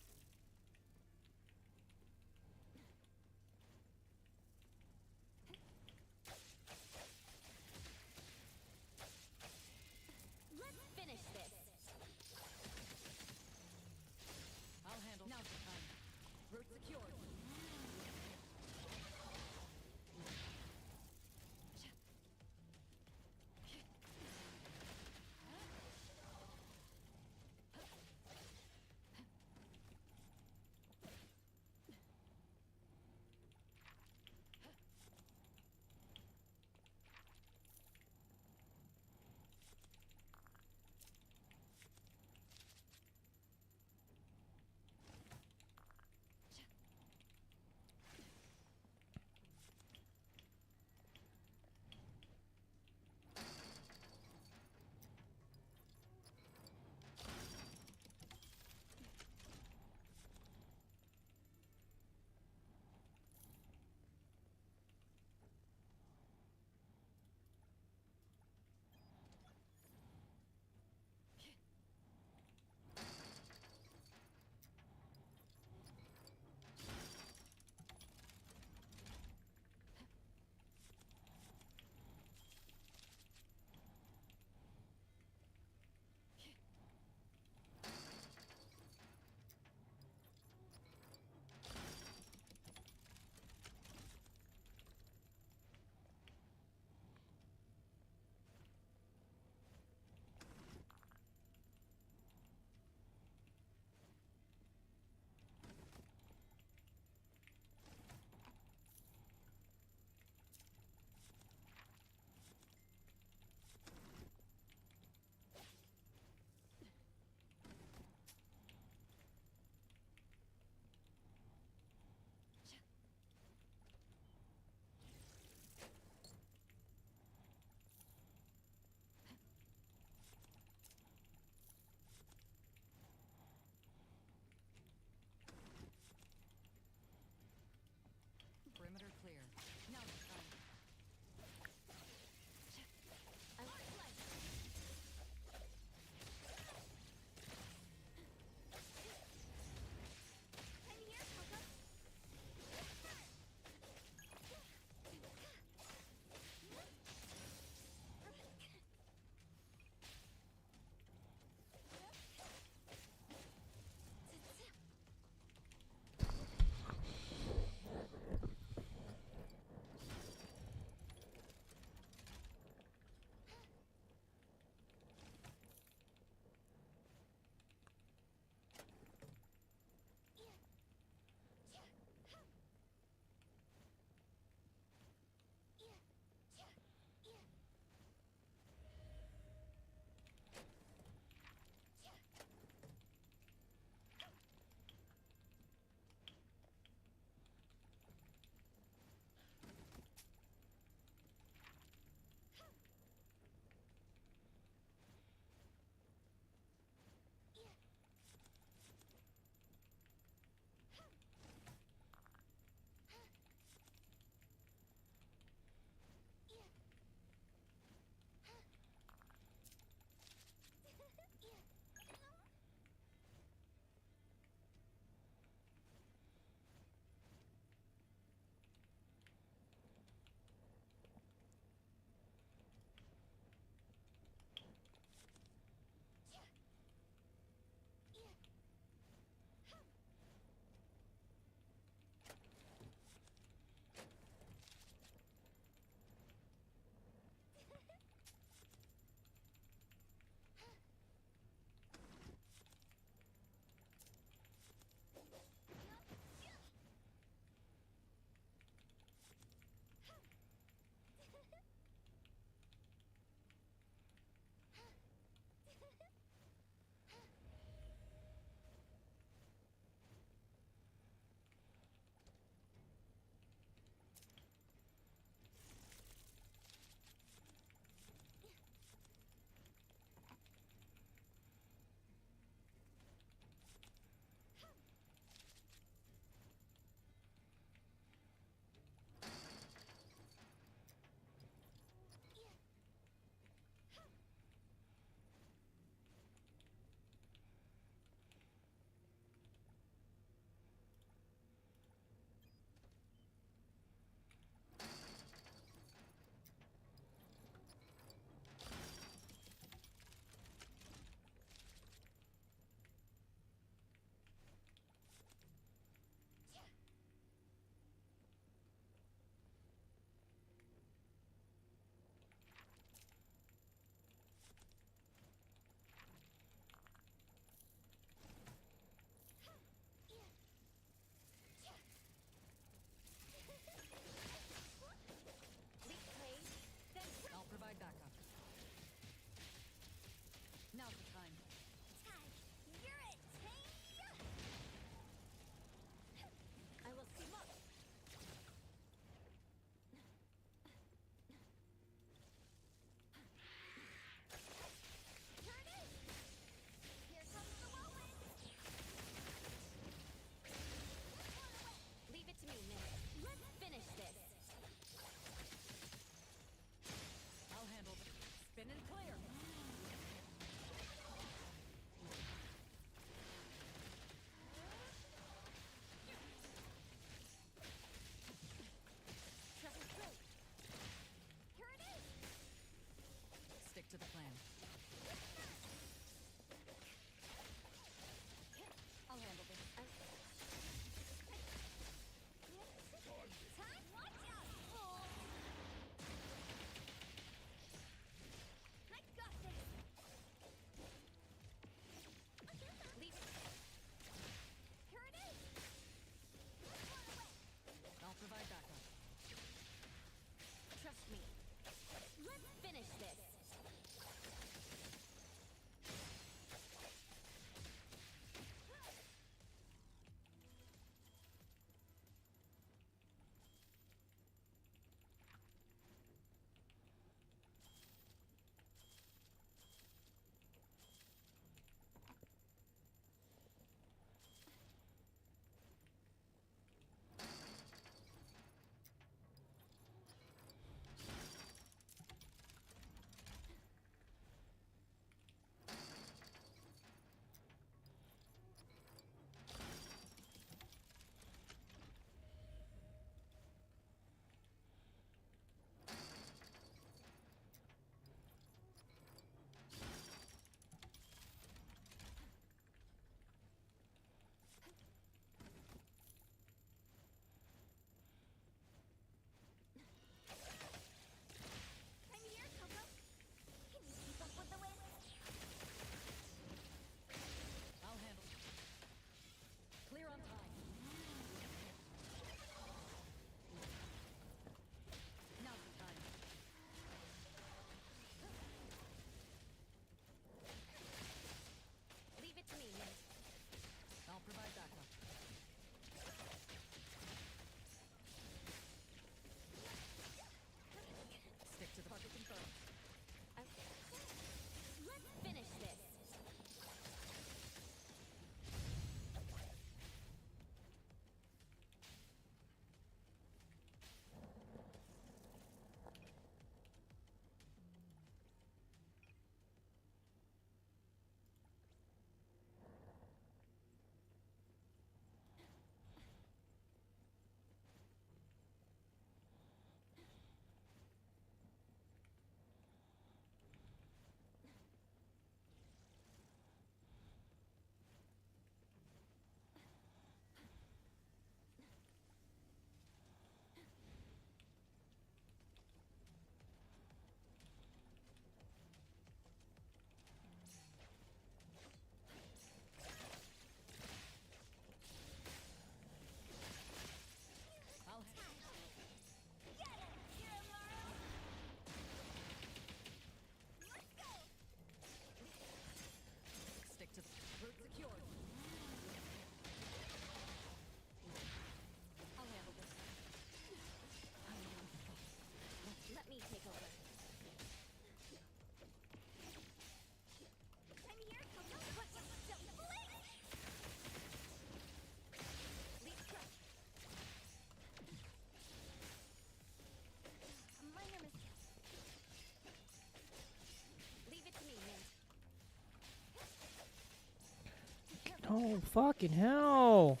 Oh, fucking hell.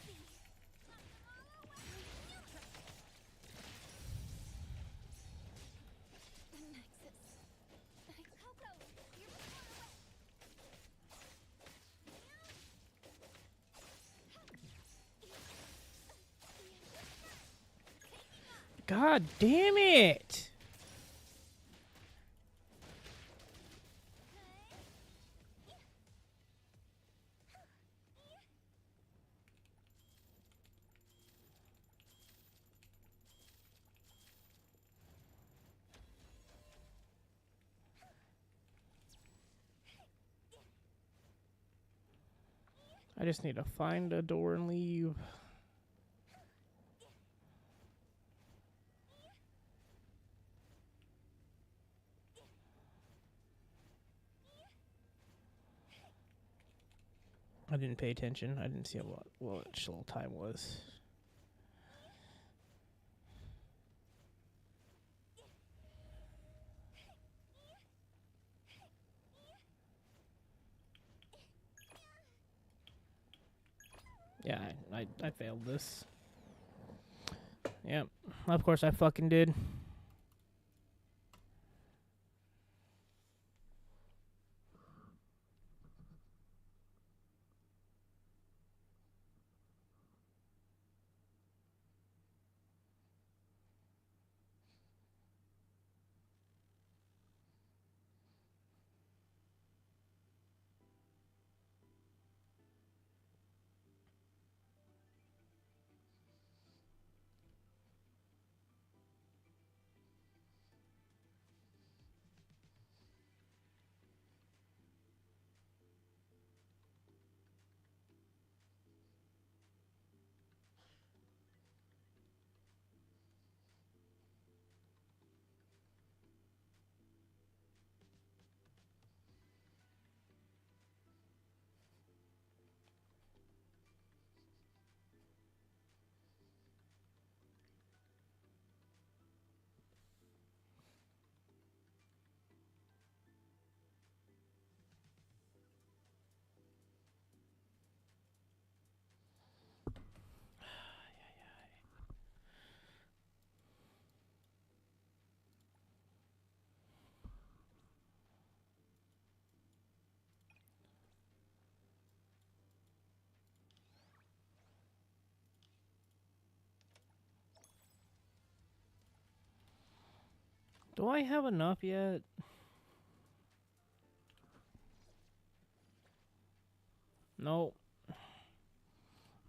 God damn it! I just need to find a door and leave. I didn't pay attention. I didn't see what little time was. Yeah, I failed this. Yep. Of course I fucking did. Do I have enough yet? Nope.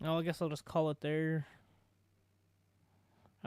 No, I guess I'll just call it there.